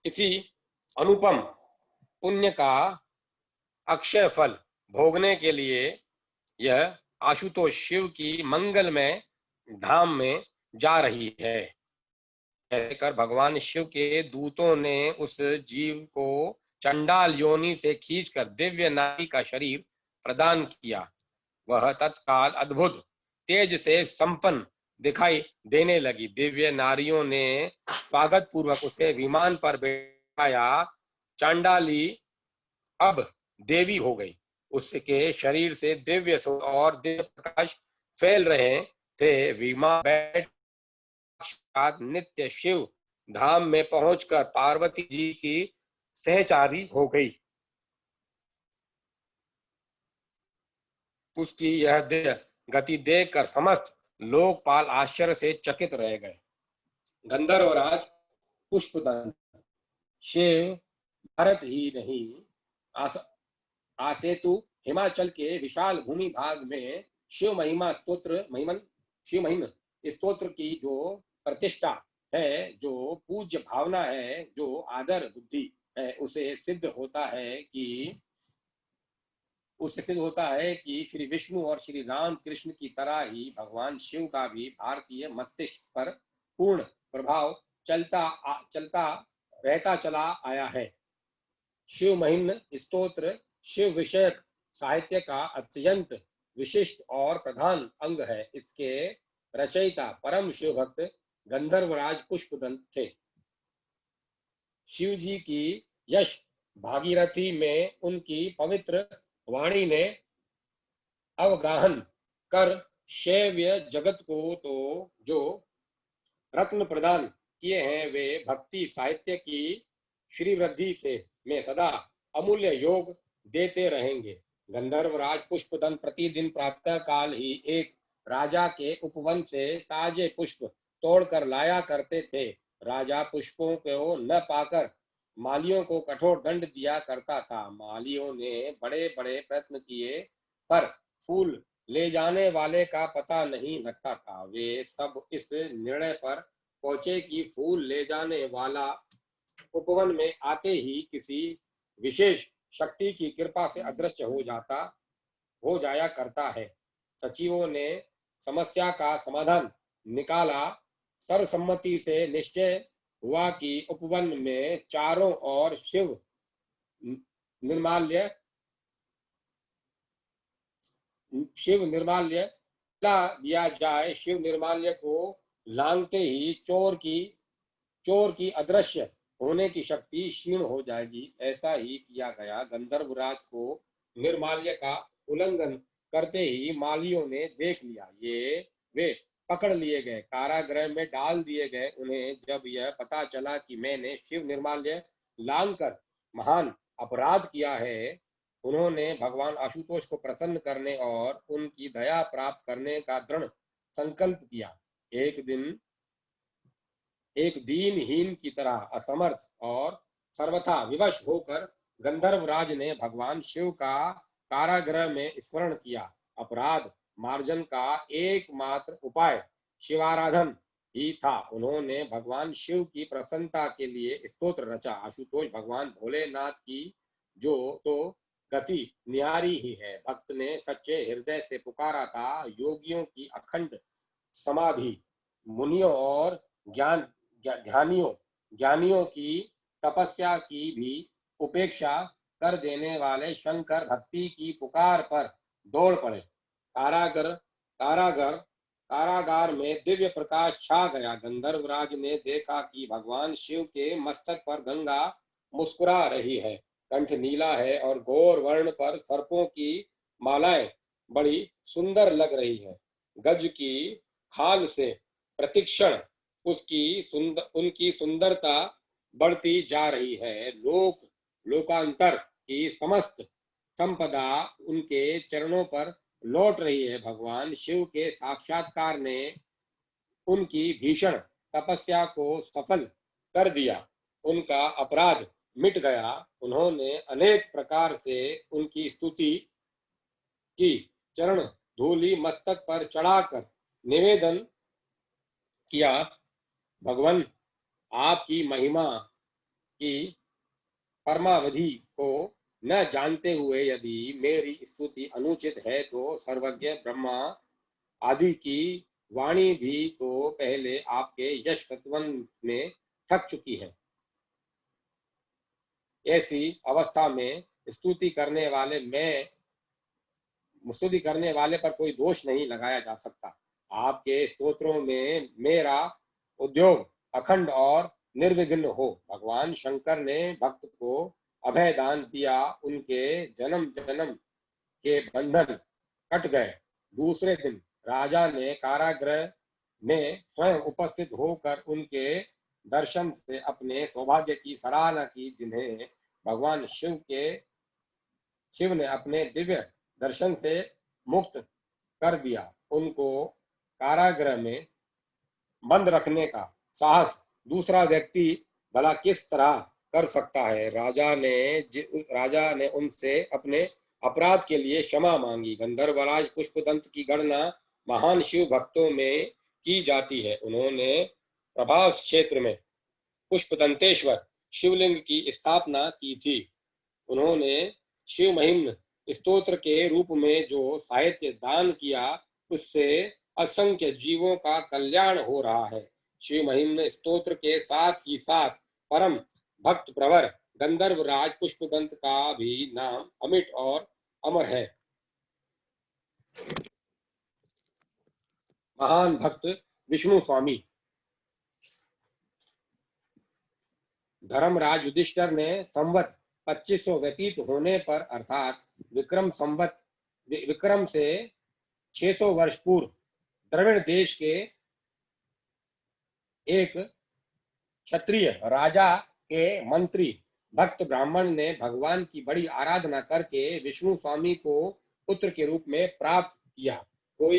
इसी अनुपम पुण्य का अक्षय फल भोगने के लिए यह आशुतोष शिव की मंगलमय धाम में जा रही है। कहकर भगवान शिव के दूतों ने उस जीव को चंडाल योनि से खींचकर दिव्य नारी का शरीर प्रदान किया। वह तत्काल अद्भुत तेज से संपन्न दिखाई देने लगी। दिव्य नारियों ने स्वागत पूर्वक उसे विमान पर बैठाया। चांडाली अब देवी हो गई। उसके शरीर से दिव्य और दिव्य प्रकाश फैल रहे थे। विमान बैठ नित्य शिव धाम में पहुंचकर पार्वती जी की सहचारी हो गई। उसकी यह गति देखकर समस्त लोकपाल आश्चर्य से चकित रह गए। गंधर्वराज पुष्पदंत शिव भारत ही नहीं, आसेतु हिमाचल के विशाल भूमि भाग में शिव महिमा स्तोत्र की जो प्रतिष्ठा है, जो पूज्य भावना है, जो आदर बुद्धि है, उससे सिद्ध होता है कि श्री विष्णु और श्री राम कृष्ण की तरह ही भगवान शिव का भी भारतीय मस्तिष्क पर पूर्ण प्रभाव चलता रहता चला आया है। शिव महिम्न स्तोत्र शिव विषयक साहित्य का अत्यंत विशिष्ट और प्रधान अंग है। इसके रचयिता परम शिव भक्त गंधर्वराज पुष्पदंत थे। शिव जी की यश भागीरथी में उनकी पवित्र वाणी ने अवगाहन कर शैव्य जगत को तो जो रत्न प्रदान किए हैं, वे भक्ति साहित्य की श्री वृद्धि से में सदा अमूल्य योग देते रहेंगे। गंधर्वराज पुष्पदंत प्रतिदिन प्रातः काल ही एक राजा के उपवन से ताजे पुष्प तोड़कर लाया करते थे। राजा पुष्पों को न पाकर मालियों को कठोर दंड दिया करता था। मालियों ने बड़े बड़े प्रयत्न किए पर फूल ले जाने वाले का पता नहीं लगता था। वे सब इस निर्णय पर पहुंचे कि फूल ले जाने वाला उपवन में आते ही किसी विशेष शक्ति की कृपा से अदृश्य हो जाया करता है। सचिवों ने समस्या का समाधान निकाला। सर्वसम्मति से निश्चय हुआ कि उपवन में चारों ओर शिव निर्माल्य ला दिया जाए। शिव निर्माल्य को लांघते ही चोर की अदृश्य होने की शक्ति क्षीण हो जाएगी। ऐसा ही किया गया। गंधर्वराज को निर्माल्य का उल्लंघन करते ही मालियों ने देख लिया। वे पकड़ लिए गए, कारागृह में डाल दिए गए। उन्हें जब यह पता चला कि मैंने शिव निर्माल्य लांघकर महान अपराध किया है, उन्होंने भगवान आशुतोष को प्रसन्न करने और उनकी दया प्राप्त करने का दृढ़ संकल्प किया। एक दीनहीन की तरह असमर्थ और सर्वथा विवश होकर गंधर्वराज ने भगवान शिव का कारागृह में स्मरण किया। अपराध मार्जन का एकमात्र उपाय शिवाराधन ही था। उन्होंने भगवान शिव की प्रसन्नता के लिए स्तोत्र रचा। आशुतोष भगवान भोलेनाथ की जो तो गति निहारी ही है। भक्त ने सच्चे हृदय से पुकारा था। योगियों की अखंड समाधि, मुनियों और ज्ञानियों की तपस्या की भी उपेक्षा कर देने वाले शंकर भक्ति की पुकार पर दौड़ पड़े। कारागार में दिव्य प्रकाश छा गया। गंधर्वराज ने देखा कि भगवान शिव के मस्तक पर गंगा मुस्कुरा रही है। कंठ नीला है और गौर वर्ण पर सर्पों की मालाएं बड़ी सुंदर लग रही है। गज की खाल से प्रतिक्षण उनकी सुंदरता बढ़ती जा रही है। लोकांतर की समस्त संपदा उनके चरणों पर लौट रही है। भगवान शिव के साक्षात्कार ने उनकी भीषण तपस्या को सफल कर दिया। उनका अपराध मिट गया। उन्होंने अनेक प्रकार से उनकी स्तुति की। चरण धूलि मस्तक पर चढ़ाकर निवेदन किया, भगवान आपकी महिमा की परमावधि को न जानते हुए यदि मेरी स्तुति अनुचित है तो सर्वज्ञ ब्रह्मा आदि की वाणी भी तो पहले आपके यश सत्वन में थक चुकी है। ऐसी अवस्था में स्तुति करने वाले पर कोई दोष नहीं लगाया जा सकता। आपके स्तोत्रों में मेरा उद्योग अखंड और निर्विघ्न हो। भगवान शंकर ने भक्त को अभय दान दिया। उनके जन्म जन्म के बंधन कट गए। दूसरे दिन राजा ने कारागृह में स्वयं उपस्थित होकर उनके दर्शन से अपने सौभाग्य की सराहना की, जिन्हें भगवान शिव ने अपने दिव्य दर्शन से मुक्त कर दिया। उनको कारागृह में बंद रखने का साहस दूसरा व्यक्ति भला किस तरह कर सकता है। राजा ने उनसे अपने अपराध के लिए क्षमा मांगी। गंधर्वराज पुष्पदंत की गणना महान शिव भक्तों में की जाती है। उन्होंने प्रभास क्षेत्र में पुष्पदंतेश्वर शिवलिंग की स्थापना की थी। उन्होंने शिव महिम स्तोत्र के रूप में जो साहित्य दान किया, उससे असंख्य जीवों का कल्याण हो रहा है। शिव महिम स्तोत्र के साथ ही साथ परम भक्त प्रवर गंधर्वराज पुष्पदंत का भी नाम अमिट और अमर है। महान भक्त विष्णु स्वामी। धर्मराज युधिष्ठिर ने संवत 2500 व्यतीत होने पर अर्थात विक्रम से 600 वर्ष पूर्व द्रविड़ देश के एक क्षत्रिय राजा के मंत्री भक्त ब्राह्मण ने भगवान की बड़ी आराधना करके विष्णु स्वामी को पुत्र के रूप में प्राप्त किया। कोई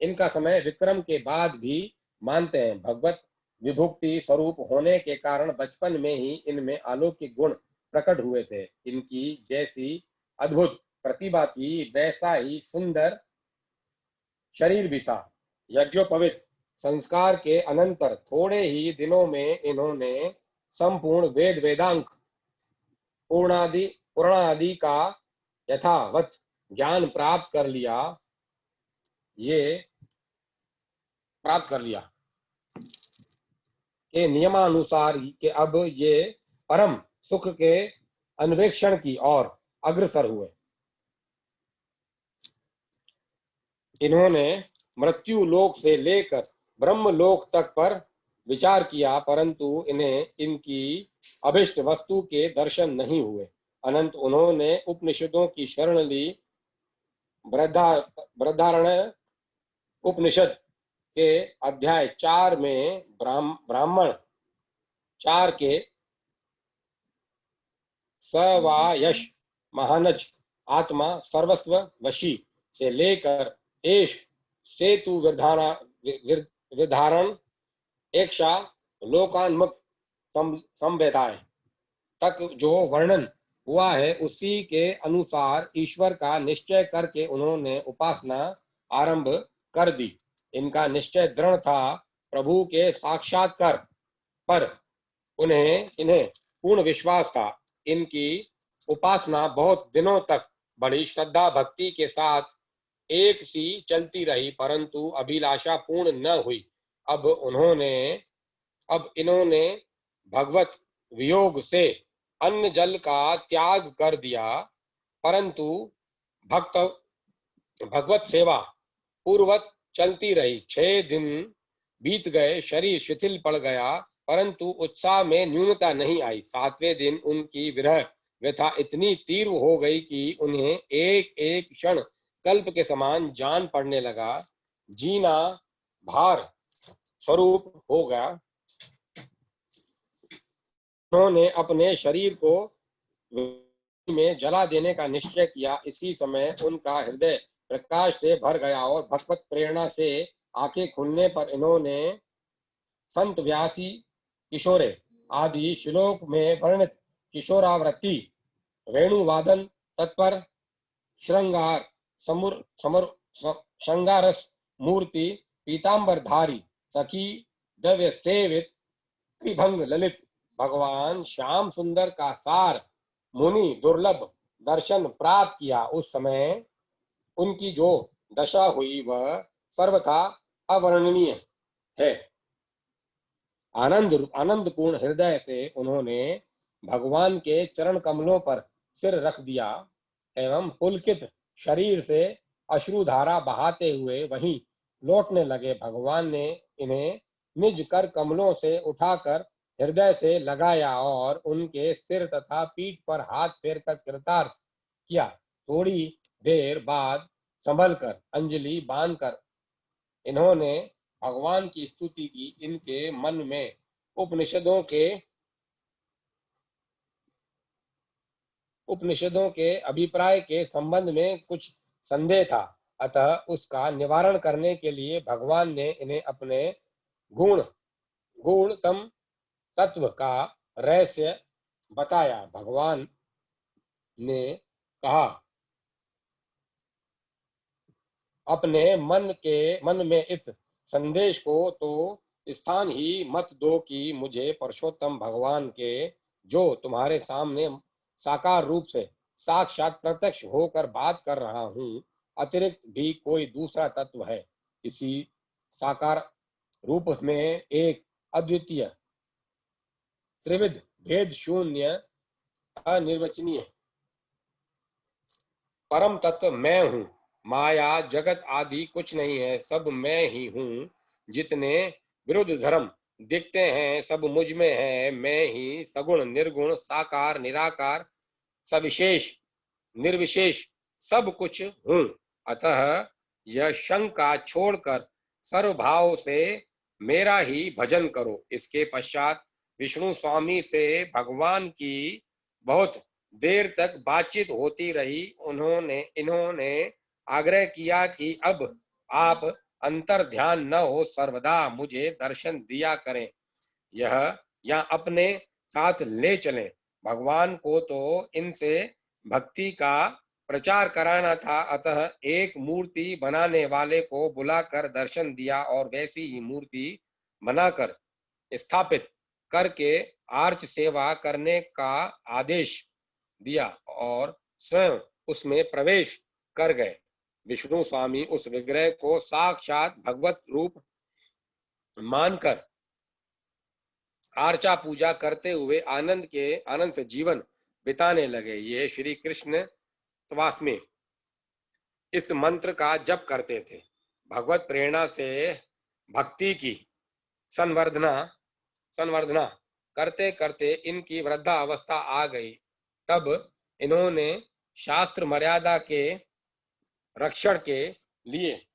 इनका समय विक्रम के बाद भी मानते हैं। भगवत विभुक्ति स्वरूप होने के कारण बचपन में ही इनमें अलौकिक गुण प्रकट हुए थे। इनकी जैसी अद्भुत प्रतिभा थी, वैसा ही सुंदर शरीर भी था। यज्ञोपवीत संस्कार के अनंतर थोड़े ही दिनों में इन्होंने संपूर्ण वेद वेदांग पुराणादि का यथावत ज्ञान प्राप्त कर लिया के नियमानुसार कि अब ये परम सुख के अन्वेषण की ओर अग्रसर हुए। इन्होंने मृत्यु लोक से लेकर ब्रह्म लोक तक पर विचार किया, परंतु इन्हें इनकी अभिष्ट वस्तु के दर्शन नहीं हुए। अनंत उन्होंने उपनिषदों की शरण ली। बृहदारण्यक उपनिषद के अध्याय 4 में ब्राह्मण 4 के सवायश महानज आत्मा सर्वस्व वशी से लेकर एश सेतु विधारण एकशा लोकान्मुख संवेदाएं तक जो वर्णन हुआ है, उसी के अनुसार ईश्वर का निश्चय करके उन्होंने उपासना आरंभ कर दी। इनका निश्चय दृढ़ था। प्रभु के साक्षात्कार पर इन्हें पूर्ण विश्वास था। इनकी उपासना बहुत दिनों तक बड़ी श्रद्धा भक्ति के साथ एक सी चलती रही, परंतु अभिलाषा पूर्ण न हुई। अब इन्होंने भगवत वियोग से अन्न जल का त्याग कर दिया, परंतु भगवत सेवा पूर्वक चलती रही। 6 दिन बीत गए, शरीर शिथिल पड़ गया, परंतु उत्साह में न्यूनता नहीं आई। 7वें दिन उनकी विरह व्यथा इतनी तीव्र हो गई कि उन्हें एक एक क्षण कल्प के समान जान पड़ने लगा। जीना भार स्वरूप हो गया। उन्होंने अपने शरीर को में जला देने का निश्चय किया। इसी समय उनका हृदय प्रकाश से भर गया और भगवत प्रेरणा से आंखें खुलने पर इन्होंने संत व्यासी किशोरे आदि श्लोक में वर्णित किशोरावृत्ति, वेणुवादन, तत्पर श्रृंगार, श्रृंगारस मूर्ति, पीतांबरधारी, सखी, दव्य सेवित, त्रिभंग ललित, भगवान श्याम सुंदर का सार मुनि दुर्लभ दर्शन प्राप्त किया। उस समय उनकी जो दशा हुई वह सर्वथा अवर्णनीय है। आनंद पूर्ण हृदय से उन्होंने भगवान के चरण कमलों पर सिर रख दिया एवं पुलकित शरीर से अश्रुधारा बहाते हुए वहीं लौटने लगे। भगवान ने इन्हें निज कर कमलों से उठाकर हृदय से लगाया और उनके सिर तथा पीठ पर हाथ फेर कर कृतार्थ किया। थोड़ी देर बाद संभलकर अंजलि बांधकर इन्होंने भगवान की स्तुति की। इनके मन में उपनिषदों के अभिप्राय के संबंध में कुछ संदेह था, अतः उसका निवारण करने के लिए भगवान ने इन्हें अपने गुणतम तत्व का रहस्य बताया। भगवान ने कहा, अपने मन में इस संदेश को तो स्थान ही मत दो कि मुझे पुरुषोत्तम भगवान के जो तुम्हारे सामने साकार रूप से साक्षात प्रत्यक्ष होकर बात कर रहा हूँ, अतिरिक्त भी कोई दूसरा तत्व है। इसी साकार रूप में एक अद्वितीय त्रिविध भेद शून्य अनिर्वचनीय परम तत्व मैं हूँ। माया जगत आदि कुछ नहीं है, सब मैं ही हूँ। जितने विरुद्ध धर्म दिखते हैं सब मुझ में है। मैं ही सगुण निर्गुण साकार निराकार सविशेष निर्विशेष सब कुछ हूँ। अतः यह शंका छोड़कर सर्वभाव से मेरा ही भजन करो। इसके पश्चात विष्णु स्वामी से भगवान की बहुत देर तक बातचीत होती रही। इन्होंने आग्रह किया कि अब आप अंतर ध्यान न हो सर्वदा मुझे दर्शन दिया करें, यह अपने साथ ले चलें। भगवान को तो इनसे भक्ति का प्रचार कराना था, अतः एक मूर्ति बनाने वाले को बुलाकर दर्शन दिया और वैसी ही मूर्ति बनाकर स्थापित करके आर्च सेवा करने का आदेश दिया और स्वयं उसमें प्रवेश कर गए। विष्णु स्वामी उस विग्रह को साक्षात भगवत रूप मानकर आर्चा पूजा करते हुए आनंद से जीवन बिताने लगे। ये श्री कृष्ण तवास्मी इस मंत्र का जप करते थे। भगवत प्रेरणा से भक्ति की संवर्धना संवर्धना करते करते इनकी वृद्धावस्था आ गई। तब इन्होंने शास्त्र मर्यादा के रक्षण के लिए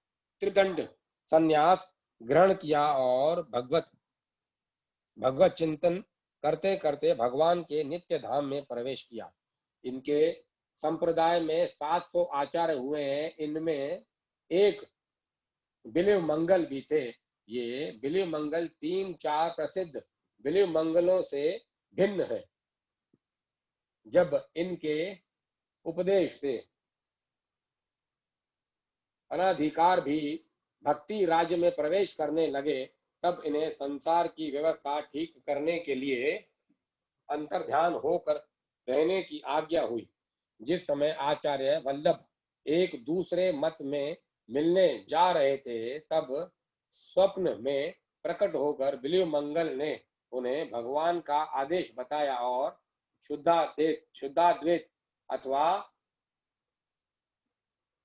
त्रिदंड संन्यास ग्रहण किया और भगवत चिंतन करते करते भगवान के नित्य धाम में प्रवेश किया। इनके संप्रदाय में 700 आचार्य हुए हैं। इनमें एक बिलिव मंगल भी थे। ये बिलिव मंगल 3-4 प्रसिद्ध बिलिव मंगलों से भिन्न है। जब इनके उपदेश से अनाधिकार भी भक्ति राज्य में प्रवेश करने लगे, तब इन्हें संसार की व्यवस्था ठीक करने के लिए अंतर्ध्यान होकर रहने की आज्ञा हुई। जिस समय आचार्य वल्लभ एक दूसरे मत में मिलने जा रहे थे, तब स्वप्न में प्रकट होकर बिलिव मंगल ने उन्हें भगवान का आदेश बताया और शुद्धाद्वैत अथवा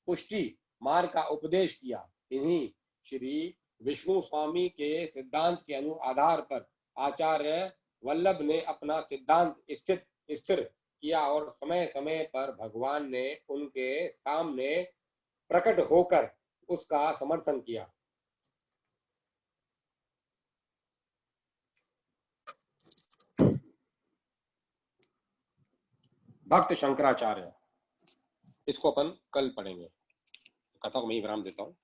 पुष्टि मार्ग का उपदेश किया। इन्हीं श्री विष्णु स्वामी के सिद्धांत के आधार पर आचार्य वल्लभ ने अपना सिद्धांत स्थिर किया और समय समय पर भगवान ने उनके सामने प्रकट होकर उसका समर्थन किया। भक्त शंकराचार्य, इसको अपन कल पढ़ेंगे। कथा को मैं विराम देता हूँ।